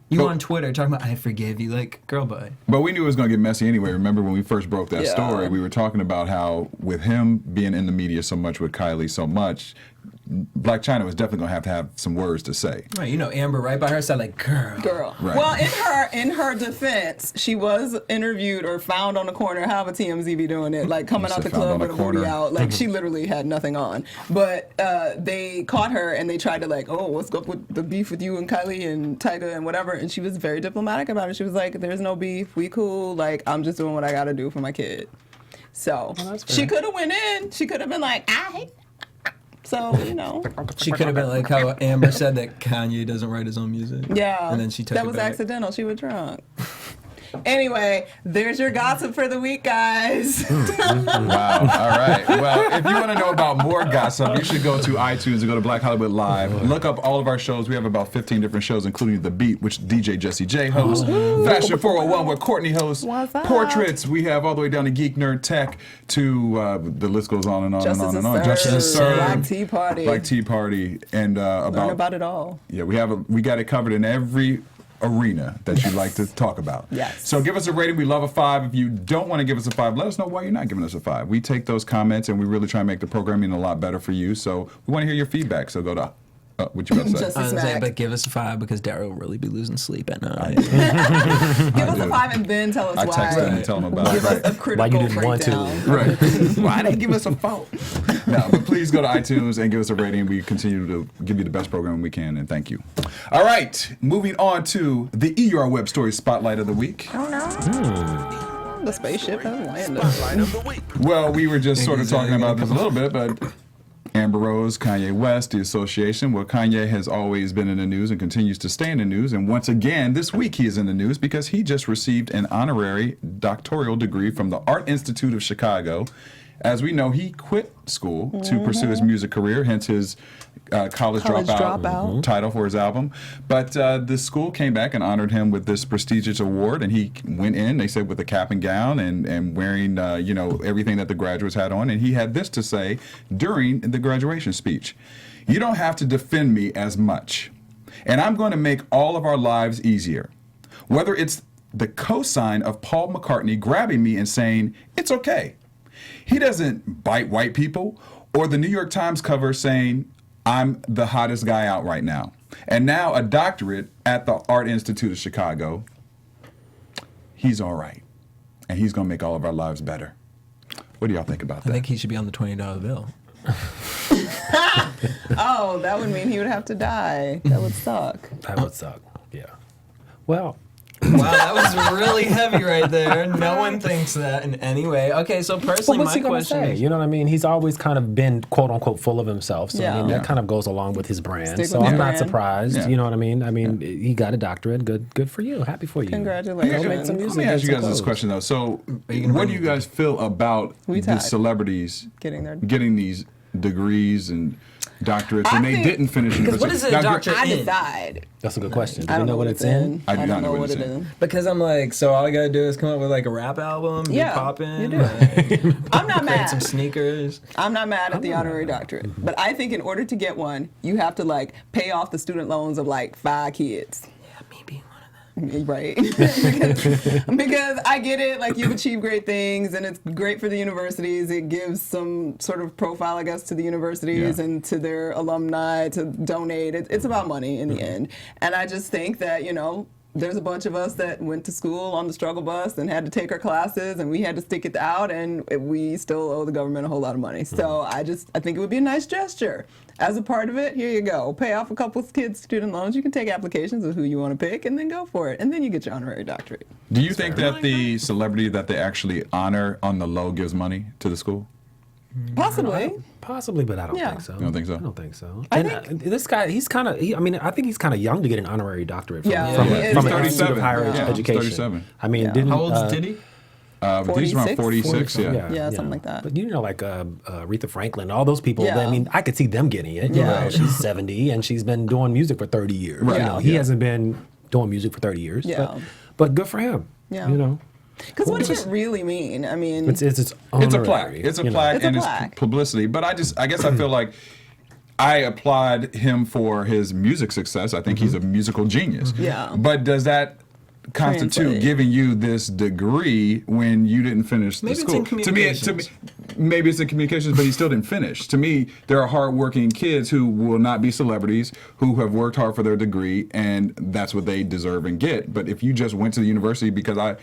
Speaker 5: you on Twitter talking about I forgive you. Like, girl, bye.
Speaker 3: But we knew it was going to get messy anyway. Remember when we first broke that
Speaker 4: Yeah.
Speaker 3: story, we were talking about how with him being in the media so much, with Kylie so much, Blac Chyna was definitely going to have some words to say.
Speaker 5: Right, you know Amber right by her side, like, girl.
Speaker 3: Right.
Speaker 4: Well, in her defense, she was interviewed or found on the corner. However, TMZ be doing it, like coming
Speaker 3: You
Speaker 4: out the
Speaker 3: said found
Speaker 4: club
Speaker 3: on
Speaker 4: with
Speaker 3: the
Speaker 4: a booty
Speaker 3: corner.
Speaker 4: out. Like she literally had nothing on. But they caught her and they tried to like, oh, what's up with the beef with you and Kylie and Tyga and whatever. And she was very diplomatic about it. She was like, "There's no beef. We cool. Like I'm just doing what I got to do for my kid." So
Speaker 6: that's
Speaker 4: she
Speaker 6: fair.
Speaker 4: could have went in. She could have been like, "I hate." So, you know.
Speaker 5: She could have been like how Amber said that Kanye doesn't write his own music.
Speaker 4: Yeah.
Speaker 5: And then she took
Speaker 4: that
Speaker 5: it
Speaker 4: was
Speaker 5: back.
Speaker 4: accidental. She was drunk. Anyway, there's your gossip for the week, guys.
Speaker 3: Wow. All right. Well, if you want to know about more gossip, you should go to iTunes and go to Black Hollywood Live. Look up all of our shows. We have about 15 different shows, including The Beat, which DJ Jesse J hosts. Fashion 401, where Courtney hosts.
Speaker 4: What's up?
Speaker 3: Portraits. We have all the way down to Geek Nerd Tech to the list goes on and on and on and on.
Speaker 4: Justice
Speaker 3: Served.
Speaker 4: Black Tea Party.
Speaker 3: Black Tea Party. And
Speaker 4: Learn about it all.
Speaker 3: Yeah, we got it covered in every arena that you'd like to talk about.
Speaker 4: Yes.
Speaker 3: So give us a rating. We love a 5. If you don't want to give us a 5, let us know why you're not giving us a 5. We take those comments and we really try and make the programming a lot better for you. So we want to hear your feedback. So go to what you about to say?
Speaker 4: Just-
Speaker 5: I was gonna say,
Speaker 4: Smack.
Speaker 5: but give us a 5 because Derrial will really be losing sleep at night.
Speaker 4: Give us
Speaker 3: do.
Speaker 4: a 5 and then tell us
Speaker 3: I
Speaker 4: why.
Speaker 3: text them and tell them about
Speaker 4: Give
Speaker 3: it.
Speaker 4: us a critical
Speaker 6: Why you didn't want to.
Speaker 4: breakdown.
Speaker 3: Right. Why they give us a fault? No, but please go to iTunes and give us a rating. We continue to give you the best program we can, and thank you. All right, moving on to the EUR Web Story Spotlight of the Week.
Speaker 4: Oh no. The spaceship has landed.
Speaker 2: Spotlight of the week.
Speaker 3: Well, we were just sort of talking about this a little bit, but Amber Rose, Kanye West, the association. Well, Kanye has always been in the news and continues to stay in the news. And once again, this week he is in the news because he just received an honorary doctoral degree from the Art Institute of Chicago. As we know, he quit school to pursue his music career, hence his college dropout title for his album. But the school came back and honored him with this prestigious award, and he went in, they said, with a cap and gown and wearing, everything that the graduates had on. And he had this to say during the graduation speech: "You don't have to defend me as much, and I'm going to make all of our lives easier. Whether it's the cosign of Paul McCartney grabbing me and saying, 'It's okay.' He doesn't bite white people, or the New York Times cover saying, 'I'm the hottest guy out right now.' And now a doctorate at the Art Institute of Chicago. He's all right. And he's going to make all of our lives better." What do y'all think about
Speaker 5: I
Speaker 3: that?
Speaker 5: think he should be on the $20 bill.
Speaker 4: Oh, that would mean he would have to die. That would suck.
Speaker 6: That would suck. Yeah. Well,
Speaker 5: Wow, that was really heavy right there. No one thinks that in any way. Okay, so personally,
Speaker 6: what's
Speaker 5: my
Speaker 6: he gonna
Speaker 5: question
Speaker 6: say?
Speaker 5: is,
Speaker 6: You know what I mean? He's always kind of been quote unquote full of himself. So I mean
Speaker 4: Yeah.
Speaker 6: that kind of goes along with his brand.
Speaker 4: Stick
Speaker 6: So
Speaker 4: with
Speaker 6: I'm
Speaker 4: the
Speaker 6: not
Speaker 4: brand.
Speaker 6: surprised.
Speaker 3: Yeah.
Speaker 6: You know what I mean? I mean, he got a doctorate. Good for you. Happy for you.
Speaker 4: Congratulations.
Speaker 6: Go make some
Speaker 3: Let
Speaker 6: music.
Speaker 3: me ask
Speaker 6: get
Speaker 3: you
Speaker 6: some
Speaker 3: guys this
Speaker 6: clothes.
Speaker 3: question, though. So,
Speaker 5: Are you gonna
Speaker 3: what
Speaker 5: bring
Speaker 3: do you
Speaker 5: it
Speaker 3: guys feel about
Speaker 4: We
Speaker 3: the
Speaker 4: tied.
Speaker 3: celebrities
Speaker 4: Getting
Speaker 3: these degrees and doctorates
Speaker 4: I
Speaker 3: when they
Speaker 4: think-
Speaker 3: didn't finish in
Speaker 5: what is a doctorate
Speaker 4: I
Speaker 5: in?
Speaker 4: decide.
Speaker 6: That's a good question. Do
Speaker 4: I
Speaker 6: you
Speaker 4: don't
Speaker 6: know what it's in?
Speaker 3: I do
Speaker 4: I
Speaker 3: not
Speaker 4: don't
Speaker 3: know
Speaker 4: know
Speaker 3: what
Speaker 4: what
Speaker 3: it's
Speaker 4: it
Speaker 3: in.
Speaker 4: is.
Speaker 5: Because I'm like, so all I gotta do is come up with like a rap album, be
Speaker 4: Yeah,
Speaker 5: popping,
Speaker 4: you do.
Speaker 5: like,
Speaker 4: I'm not
Speaker 5: create some
Speaker 4: mad.
Speaker 5: sneakers.
Speaker 4: I'm not mad at the honorary doctorate, but I think in order to get one, you have to like pay off the student loans of like 5 kids.
Speaker 5: Yeah, me being one of them.
Speaker 4: Right. because I get it, like you've achieved great things and it's great for the universities. It gives some sort of profile, I guess, to the universities
Speaker 3: Yeah.
Speaker 4: and to their alumni to donate. It's about money in the end. And I just think that, there's a bunch of us that went to school on the struggle bus and had to take our classes and we had to stick it out and we still owe the government a whole lot of money. So I think it would be a nice gesture. As a part of it, here you go. Pay off a couple of kids' student loans. You can take applications of who you want to pick and then go for it. And then you get your honorary doctorate.
Speaker 3: Do you think that the celebrity that they actually honor on the low gives money to the school?
Speaker 4: Possibly.
Speaker 6: Possibly, but I don't
Speaker 4: Yeah.
Speaker 6: think so.
Speaker 3: You don't think so?
Speaker 6: I don't think so.
Speaker 4: I
Speaker 6: And
Speaker 4: think-
Speaker 6: this guy, he's kind of. I think he's kind of young to get an honorary doctorate from,
Speaker 4: Yeah,
Speaker 6: from,
Speaker 4: he
Speaker 6: a-
Speaker 4: is
Speaker 6: from an
Speaker 4: young.
Speaker 6: institute of higher
Speaker 3: Yeah, he's
Speaker 6: education.
Speaker 3: 37.
Speaker 6: I mean,
Speaker 4: Yeah.
Speaker 6: didn't
Speaker 5: How old is Diddy?
Speaker 3: These around
Speaker 4: 46?
Speaker 3: 46, yeah.
Speaker 4: Yeah, something like that.
Speaker 6: But like Aretha Franklin, all those people.
Speaker 4: Yeah.
Speaker 6: I mean, I could see them getting it. You
Speaker 4: Yeah.
Speaker 6: know, she's 70 and she's been doing music for 30 years.
Speaker 3: Right.
Speaker 6: You know,
Speaker 4: Yeah.
Speaker 6: he hasn't been doing music for 30 years.
Speaker 4: Yeah.
Speaker 6: But good for him.
Speaker 4: Yeah.
Speaker 6: You know,
Speaker 4: Because what does it really mean? I mean,
Speaker 6: it's
Speaker 3: It's a
Speaker 6: honorary,
Speaker 3: plaque. It's a
Speaker 6: you know.
Speaker 3: plaque
Speaker 4: It's a
Speaker 3: and
Speaker 4: plaque.
Speaker 3: it's publicity. But I guess I feel like I applaud him for his music success. I think he's a musical genius.
Speaker 4: Yeah.
Speaker 3: But does that constitute
Speaker 4: Translate.
Speaker 3: giving you this degree when you didn't finish the
Speaker 5: Maybe it's
Speaker 3: school?
Speaker 5: in
Speaker 3: To me,
Speaker 5: communications.
Speaker 3: maybe it's in communications, but he still didn't finish. To me, there are hardworking kids who will not be celebrities who have worked hard for their degree, and that's what they deserve and get. But if you just went to the university because I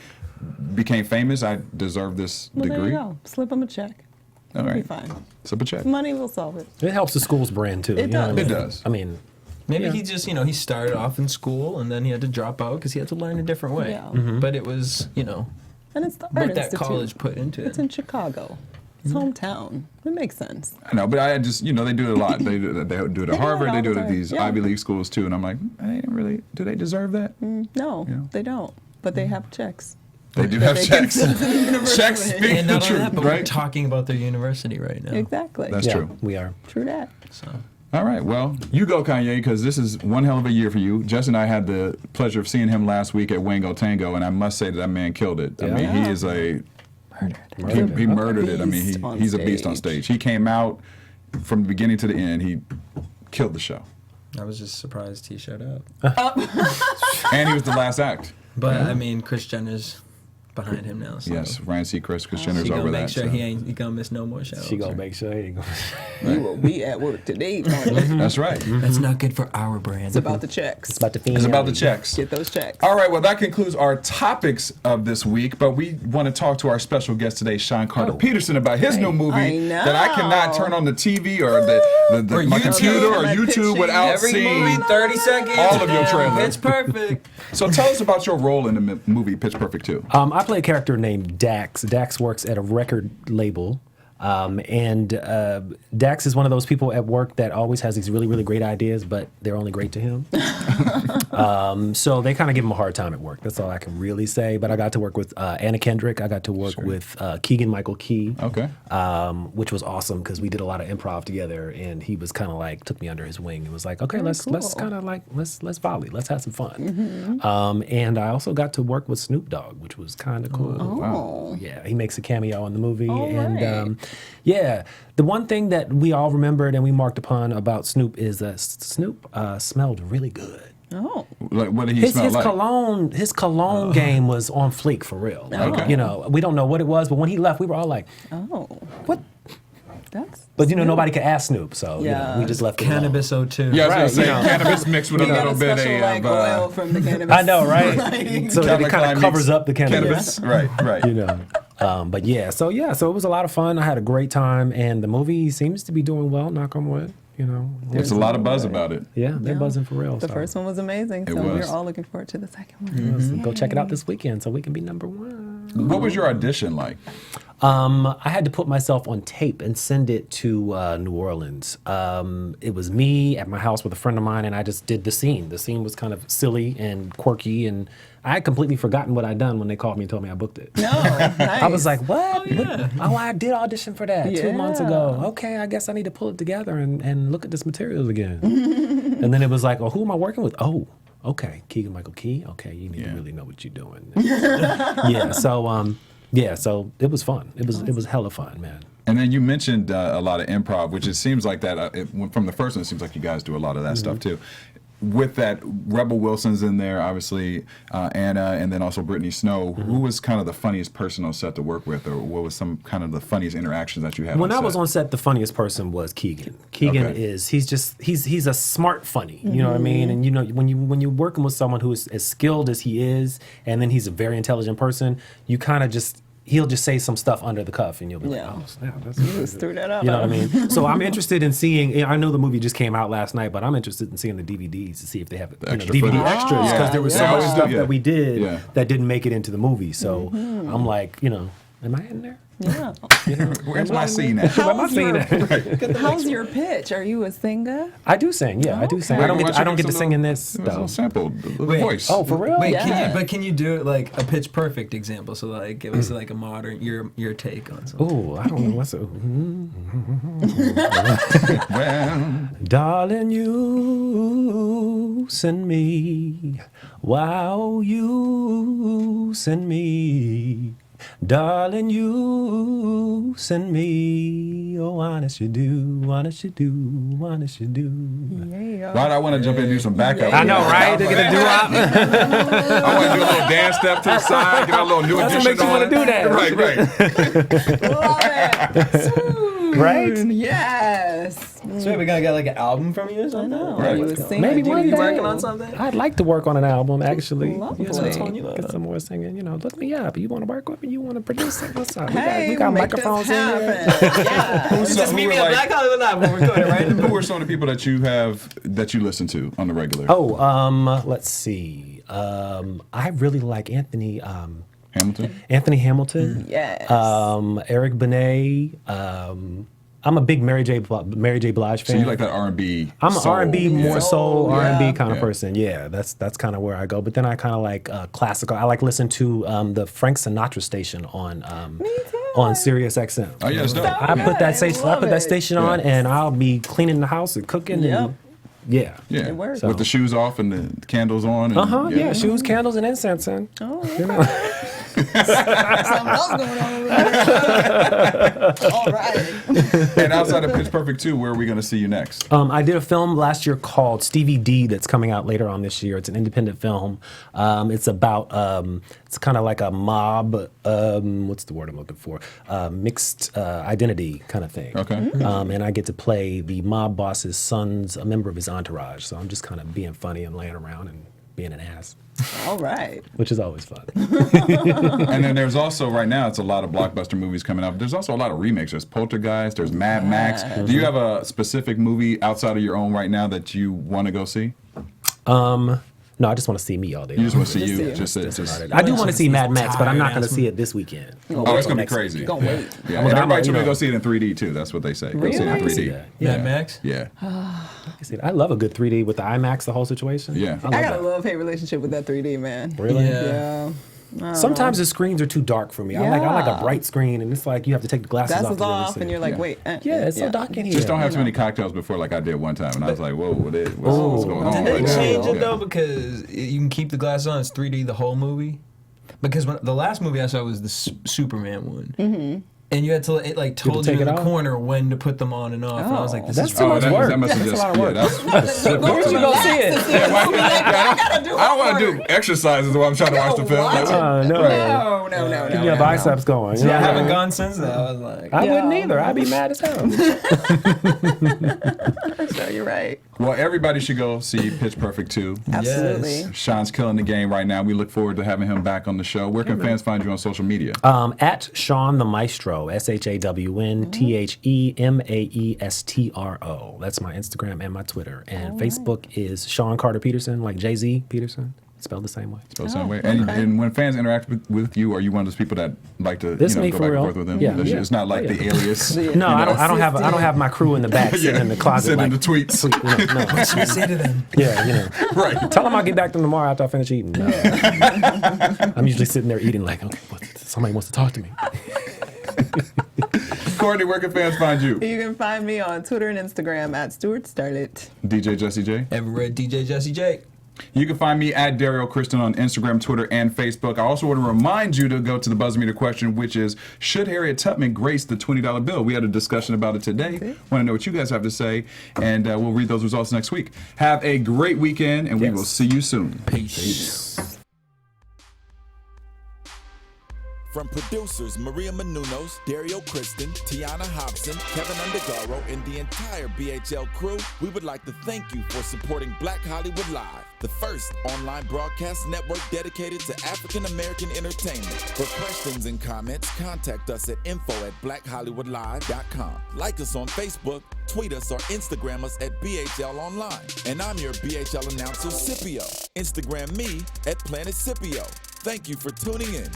Speaker 3: became famous, I deserve this
Speaker 4: well,
Speaker 3: degree.
Speaker 4: there you go. Slip them a check.
Speaker 3: All
Speaker 4: It'll
Speaker 3: right.
Speaker 4: be fine.
Speaker 3: Slip a check.
Speaker 4: Money will solve it.
Speaker 6: It helps the school's brand too.
Speaker 4: It
Speaker 6: you know what I
Speaker 4: does.
Speaker 6: mean?
Speaker 3: It does.
Speaker 6: I mean,
Speaker 5: Maybe
Speaker 6: Yeah.
Speaker 5: he just, he started off in school and then he had to drop out because he had to learn a different way.
Speaker 4: Yeah.
Speaker 6: Mm-hmm.
Speaker 5: But it was,
Speaker 4: And it's the Art
Speaker 5: what that
Speaker 4: Institute.
Speaker 5: college put into
Speaker 4: It's
Speaker 5: it.
Speaker 4: in Chicago. It's hometown. It makes sense.
Speaker 3: I know, but I just, they do it a lot. They do it at Harvard. They do it at
Speaker 4: all the
Speaker 3: these
Speaker 4: time.
Speaker 3: Ivy League schools too. And I'm like, do they deserve that?
Speaker 4: No,
Speaker 3: Yeah.
Speaker 4: they don't. But they have checks.
Speaker 3: They do have
Speaker 4: They
Speaker 3: checks.
Speaker 4: can send to the university.
Speaker 3: Checks speak
Speaker 5: And
Speaker 3: the
Speaker 5: not only
Speaker 3: truth,
Speaker 5: that, but we're
Speaker 3: right?
Speaker 5: talking about their university right now.
Speaker 4: Exactly.
Speaker 3: That's
Speaker 6: Yeah,
Speaker 3: true.
Speaker 6: we are.
Speaker 4: True that.
Speaker 5: So
Speaker 3: All right, well, you go, Kanye, because this is one hell of a year for you. Jess and I had the pleasure of seeing him last week at Wango Tango, and I must say that man killed it. I mean, he is a... He murdered it. I mean,
Speaker 4: Beast on
Speaker 3: he's a beast on
Speaker 4: stage.
Speaker 3: stage. He came out from the beginning to the end. He killed the show.
Speaker 5: I was just surprised he showed up.
Speaker 3: And he was the last act.
Speaker 5: But I mean, Kris Jenner's behind him now. So
Speaker 3: Yes, Ryan Seacrest, Kris Jenner's
Speaker 5: she gonna
Speaker 3: over
Speaker 5: make
Speaker 3: that.
Speaker 5: sure
Speaker 3: so.
Speaker 5: he gonna miss no more shows.
Speaker 6: She gonna make sure he ain't gonna.
Speaker 4: You will be at work today, Kanye.
Speaker 3: That's right.
Speaker 5: That's not good for our brand.
Speaker 4: It's about the checks.
Speaker 6: It's about the
Speaker 3: It's about the checks.
Speaker 4: Get those checks.
Speaker 3: All right, well, that concludes our topics of this week, but we want to talk to our special guest today, Shawn Carter Peterson, about his new movie
Speaker 4: I know.
Speaker 3: that I cannot turn on the TV or
Speaker 5: Or
Speaker 3: my
Speaker 5: YouTube.
Speaker 3: computer or
Speaker 4: My
Speaker 3: YouTube
Speaker 4: pitching.
Speaker 3: without
Speaker 5: Every
Speaker 3: seeing.
Speaker 5: movie, 30 seconds.
Speaker 3: all of your trailers.
Speaker 5: It's perfect.
Speaker 3: So tell us about your role in the movie Pitch Perfect 2.
Speaker 6: I play a character named Dax. Dax works at a record label. And Dax is one of those people at work that always has these really, really great ideas, but they're only great to him. So they kind of give him a hard time at work. That's all I can really say. But I got to work with Anna Kendrick. I got to work with Keegan-Michael Key.
Speaker 3: Okay.
Speaker 6: Which was awesome because we did a lot of improv together, and he was kind of like took me under his wing and was like, okay, let's kind of like let's volley, let's have some fun. And I also got to work with Snoop Dogg, which was kind of cool.
Speaker 4: Oh.
Speaker 6: Yeah, he makes a cameo in the movie,
Speaker 4: All
Speaker 6: and
Speaker 4: right.
Speaker 6: yeah, the one thing that we all remembered and we marked upon about Snoop is that Snoop smelled really good.
Speaker 4: Oh.
Speaker 3: Like, what did he smell like?
Speaker 6: His cologne game was on fleek for real. Like,
Speaker 3: Okay.
Speaker 6: we don't know what it was, but when he left, we were all like,
Speaker 4: Oh.
Speaker 6: what?
Speaker 4: That's.
Speaker 6: But nobody could ask Snoop, so
Speaker 4: Yeah.
Speaker 6: we just left it alone.
Speaker 5: Cannabis 02.
Speaker 3: Yeah, I was
Speaker 6: Right,
Speaker 3: going to say,
Speaker 6: you know.
Speaker 3: cannabis mixed with a
Speaker 4: You got
Speaker 3: little
Speaker 4: a
Speaker 3: bit
Speaker 4: special like
Speaker 3: of...
Speaker 4: oil from the cannabis.
Speaker 6: I know, right?
Speaker 4: Like,
Speaker 6: So that it kind
Speaker 3: Cannabis
Speaker 6: of covers up the
Speaker 3: Cannabis, right.
Speaker 6: But so it was a lot of fun. I had a great time, and the movie seems to be doing well. Knock on wood.
Speaker 3: There's a lot of buzz about it.
Speaker 6: Yeah, they're
Speaker 4: Yeah.
Speaker 6: buzzing for real.
Speaker 4: The
Speaker 6: so.
Speaker 4: first one was amazing,
Speaker 3: It
Speaker 4: so
Speaker 3: was.
Speaker 4: we're all looking forward to the second one.
Speaker 6: So go check it out this weekend so we can be number one.
Speaker 3: What was your audition like?
Speaker 6: I had to put myself on tape and send it to New Orleans. It was me at my house with a friend of mine, and I just did the scene. The scene was kind of silly and quirky, and I had completely forgotten what I'd done when they called me and told me I booked it.
Speaker 4: No, nice.
Speaker 6: I was like, what? Oh, I did audition for that 2 months ago.
Speaker 4: Yeah.
Speaker 6: Okay, I guess I need to pull it together and look at this material again. And then it was like, oh, who am I working with? Oh, okay, Keegan-Michael Key. Okay, you need to really know what you're doing. So it was fun. It was hella fun, man.
Speaker 3: And then you mentioned a lot of improv, which it seems like that, from the first one, it seems like you guys do a lot of that stuff too. With that, Rebel Wilson's in there, obviously, Anna, and then also Brittany Snow. Who was kind of the funniest person on set to work with, or what was some kind of the funniest interactions that you had
Speaker 6: When
Speaker 3: on
Speaker 6: I
Speaker 3: set?
Speaker 6: was on set, the funniest person was Keegan. Keegan
Speaker 3: Okay.
Speaker 6: he's a smart funny. You know what I mean? And when you're working with someone who is as skilled as he is, and then he's a very intelligent person, you kind of he'll just say some stuff under the cuff, and you'll be
Speaker 4: Yeah.
Speaker 6: like, oh, snap, that's
Speaker 4: You just threw that up.
Speaker 6: You know what I mean? So I'm interested in seeing. I know the movie just came out last night, but I'm interested in seeing the DVDs to see if they have
Speaker 3: extra
Speaker 6: DVD
Speaker 3: footage.
Speaker 6: extras because
Speaker 3: Yeah.
Speaker 6: there was
Speaker 3: Yeah.
Speaker 6: so
Speaker 3: They
Speaker 6: much
Speaker 3: always do,
Speaker 6: stuff
Speaker 3: yeah.
Speaker 6: that we did
Speaker 3: Yeah.
Speaker 6: that didn't make it into the movie. So I'm like, am I in there?
Speaker 4: Yeah.
Speaker 3: Where's my scene at?
Speaker 6: Where am I seeing that?
Speaker 4: How's your pitch? Are you a singer?
Speaker 6: I do sing. Yeah, I do sing. I don't get to sing in this
Speaker 3: It was a
Speaker 6: though.
Speaker 3: little sample, the
Speaker 5: Wait.
Speaker 3: voice.
Speaker 6: Oh, for real?
Speaker 5: Wait,
Speaker 4: Yeah.
Speaker 5: can you do it like a Pitch Perfect example? So like give us like a modern your take on something.
Speaker 6: Oh, I don't know what's
Speaker 3: Well,
Speaker 6: Darling, you send me. Wow, you send me. Darling, you send me. Oh, honest you do, honest you do, honest you do.
Speaker 4: Yeah.
Speaker 3: right, I want to jump in and do some backup.
Speaker 6: I know, right? To get a doo-wop.
Speaker 3: I want to do a little dance step to the side, get a little new
Speaker 6: That's what
Speaker 3: addition
Speaker 6: makes you
Speaker 3: on.
Speaker 6: wanna do that.
Speaker 3: Right.
Speaker 4: Love it.
Speaker 6: Right?
Speaker 4: Yes.
Speaker 5: So we're gonna get like an album from you or
Speaker 4: I
Speaker 5: something?
Speaker 4: know.
Speaker 3: Right.
Speaker 4: You was singing.
Speaker 6: Maybe
Speaker 4: you
Speaker 6: one
Speaker 4: be
Speaker 6: day.
Speaker 4: working
Speaker 5: on something?
Speaker 6: I'd like to work on an album, actually.
Speaker 4: Lovely.
Speaker 6: You know, get some more singing. Look me up. You want to work with me? You want to produce it? What's up?
Speaker 4: Hey,
Speaker 6: we got
Speaker 4: make
Speaker 6: microphones
Speaker 4: this
Speaker 6: in here.
Speaker 4: happen. Yeah.
Speaker 3: Who's
Speaker 5: Just
Speaker 3: who
Speaker 5: meet
Speaker 3: were
Speaker 5: me at
Speaker 3: like-
Speaker 5: Black Hollywood Live when we're recording, right?
Speaker 3: Who are some of the people that you listen to on the regular?
Speaker 6: Oh, let's see. I really like Anthony
Speaker 3: Hamilton.
Speaker 6: Anthony Hamilton.
Speaker 4: Yes.
Speaker 6: Eric Benet. I'm a big Mary J. Blige fan.
Speaker 3: So you like that R&B?
Speaker 6: I'm an R&B, more soul R&B
Speaker 4: yeah.
Speaker 6: kind of person. Yeah, that's kind of where I go. But then I kind of like classical. I like listen to the Frank Sinatra station on Sirius XM.
Speaker 3: Oh yeah, it's dope.
Speaker 6: I put that station. I
Speaker 4: love
Speaker 6: put that
Speaker 4: it.
Speaker 6: station on, and I'll be cleaning the house and cooking.
Speaker 4: Yep.
Speaker 6: And, yeah.
Speaker 3: Yeah,
Speaker 4: It works.
Speaker 3: with the shoes off and the candles on. And,
Speaker 6: Yeah, shoes, candles, and incense. And
Speaker 4: Oh, okay. Something else going on over there. All right.
Speaker 3: And outside of Pitch Perfect 2, where are we going to see you next?
Speaker 6: I did a film last year called Stevie D that's coming out later on this year. It's an independent film. It's about, it's kind of like a mob, what's the word I'm looking for? Mixed identity kind of thing.
Speaker 3: Okay.
Speaker 6: And I get to play the mob boss's son's, a member of his entourage. So I'm just kind of being funny and laying around and being an ass,
Speaker 4: All right.
Speaker 6: which is always fun.
Speaker 3: And then there's also, right now, it's a lot of blockbuster movies coming up. There's also a lot of remakes. There's Poltergeist, there's Mad Max. Do you have a specific movie outside of your own right now that you want to go see?
Speaker 6: No, I just want to see me all day.
Speaker 3: You just want to see you.
Speaker 4: Just
Speaker 6: I do want to see Mad Max, but I'm not going to
Speaker 5: Tired-ass
Speaker 6: see it this weekend.
Speaker 3: Oh, it's going to be
Speaker 6: Next
Speaker 3: crazy.
Speaker 4: Gonna wait.
Speaker 3: Yeah,
Speaker 6: I'm
Speaker 3: and
Speaker 6: gonna-
Speaker 3: everybody
Speaker 6: you
Speaker 3: told me to
Speaker 6: know-
Speaker 3: go see it in 3D too. That's what they say. Go see it in
Speaker 4: Really?
Speaker 3: 3D.
Speaker 6: that.
Speaker 5: Mad Max?
Speaker 3: Yeah.
Speaker 6: I love a good 3D with the IMAX, the whole situation.
Speaker 3: Yeah.
Speaker 6: I love
Speaker 4: I got a
Speaker 6: that.
Speaker 4: love-hate relationship with that 3D, man.
Speaker 6: Really?
Speaker 5: Yeah.
Speaker 4: Yeah.
Speaker 6: Sometimes the screens are too dark for me. I like
Speaker 4: Yeah.
Speaker 6: a bright screen, and it's like you have to take the glasses
Speaker 4: Glasses
Speaker 6: off.
Speaker 4: off,
Speaker 6: to
Speaker 4: and
Speaker 6: really
Speaker 4: you're like,
Speaker 3: Yeah.
Speaker 4: wait.
Speaker 6: yeah, it's so dark in here.
Speaker 3: Just don't have too many cocktails before, like I did one time, and I was like, "Whoa, what's going on?"
Speaker 5: Did they
Speaker 3: right now?
Speaker 5: change it
Speaker 3: Yeah.
Speaker 5: though? Because you can keep the glasses on. It's 3D the whole movie. Because when the last movie I saw was the Superman one, and you had to it like told you
Speaker 6: take
Speaker 5: in
Speaker 6: it
Speaker 5: the
Speaker 6: off?
Speaker 5: corner when to put them on and off. And I was like, this
Speaker 6: That's
Speaker 5: is
Speaker 6: too much work.
Speaker 3: That must have
Speaker 6: That's
Speaker 3: just,
Speaker 6: a lot of work.
Speaker 3: Where
Speaker 6: would you go see it?
Speaker 3: I don't want to do exercises while I'm trying to watch the film.
Speaker 4: Watch it.
Speaker 6: No.
Speaker 4: No.
Speaker 6: Keep your biceps going.
Speaker 5: Yeah, I haven't gone since then. I was like,
Speaker 6: I wouldn't
Speaker 4: Yeah.
Speaker 6: either. I'd be mad as hell.
Speaker 4: So you're right.
Speaker 3: Well, everybody should go see Pitch Perfect 2.
Speaker 4: Absolutely.
Speaker 5: Yes.
Speaker 3: Sean's killing the game right now. We look forward to having him back on the show. Where can fans find you on social media?
Speaker 6: At Shawn the Maestro, SHAWNTHEMAESTRO. That's my Instagram and my Twitter. And Facebook is Shawn Carter Peterson, like Jay-Z Peterson. Spelled the same way.
Speaker 3: So same way. And when fans interact with you, are you one of those people that like to
Speaker 6: This me
Speaker 3: go
Speaker 6: for
Speaker 3: back
Speaker 6: real.
Speaker 3: and forth with them?
Speaker 6: Yeah.
Speaker 3: It's not like the alias.
Speaker 6: No, I don't have my crew in the back sitting in the closet.
Speaker 3: Sitting in
Speaker 6: like,
Speaker 3: the tweets.
Speaker 6: No.
Speaker 5: what should we say to them?
Speaker 6: Yeah,
Speaker 3: Right.
Speaker 6: Tell them I'll get back to them tomorrow after I finish eating. No. I'm usually sitting there eating like, okay, somebody wants to talk to me.
Speaker 3: Courtney, where can fans find you?
Speaker 4: You can find me on Twitter and Instagram at Stewart Started.
Speaker 3: DJ Jesse J.
Speaker 5: Everywhere DJ Jesse J.
Speaker 3: You can find me at Derrial Christon on Instagram, Twitter, and Facebook. I also want to remind you to go to the buzz meter question, which is, should Harriet Tubman grace the $20 bill? We had a discussion about it today. Want to know what you guys have to say, and we'll read those results next week. Have a great weekend, and we will see you soon.
Speaker 5: Peace.
Speaker 1: From producers Maria Menounos, Derrial Christon, Tiana Hobson, Kevin Undergaro, and the entire BHL crew, we would like to thank you for supporting Black Hollywood Live, the first online broadcast network dedicated to African American entertainment. For questions and comments, contact us at info@blackhollywoodlive.com. Like us on Facebook, tweet us, or Instagram us at BHL Online. And I'm your BHL announcer, Scipio. Instagram me at Planet Scipio. Thank you for tuning in.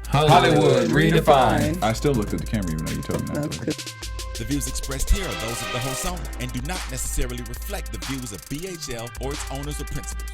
Speaker 5: Hollywood redefined.
Speaker 3: I still looked at the camera even though you told me not to.
Speaker 1: The views expressed here are those of the host only and do not necessarily reflect the views of BHL or its owners or principals.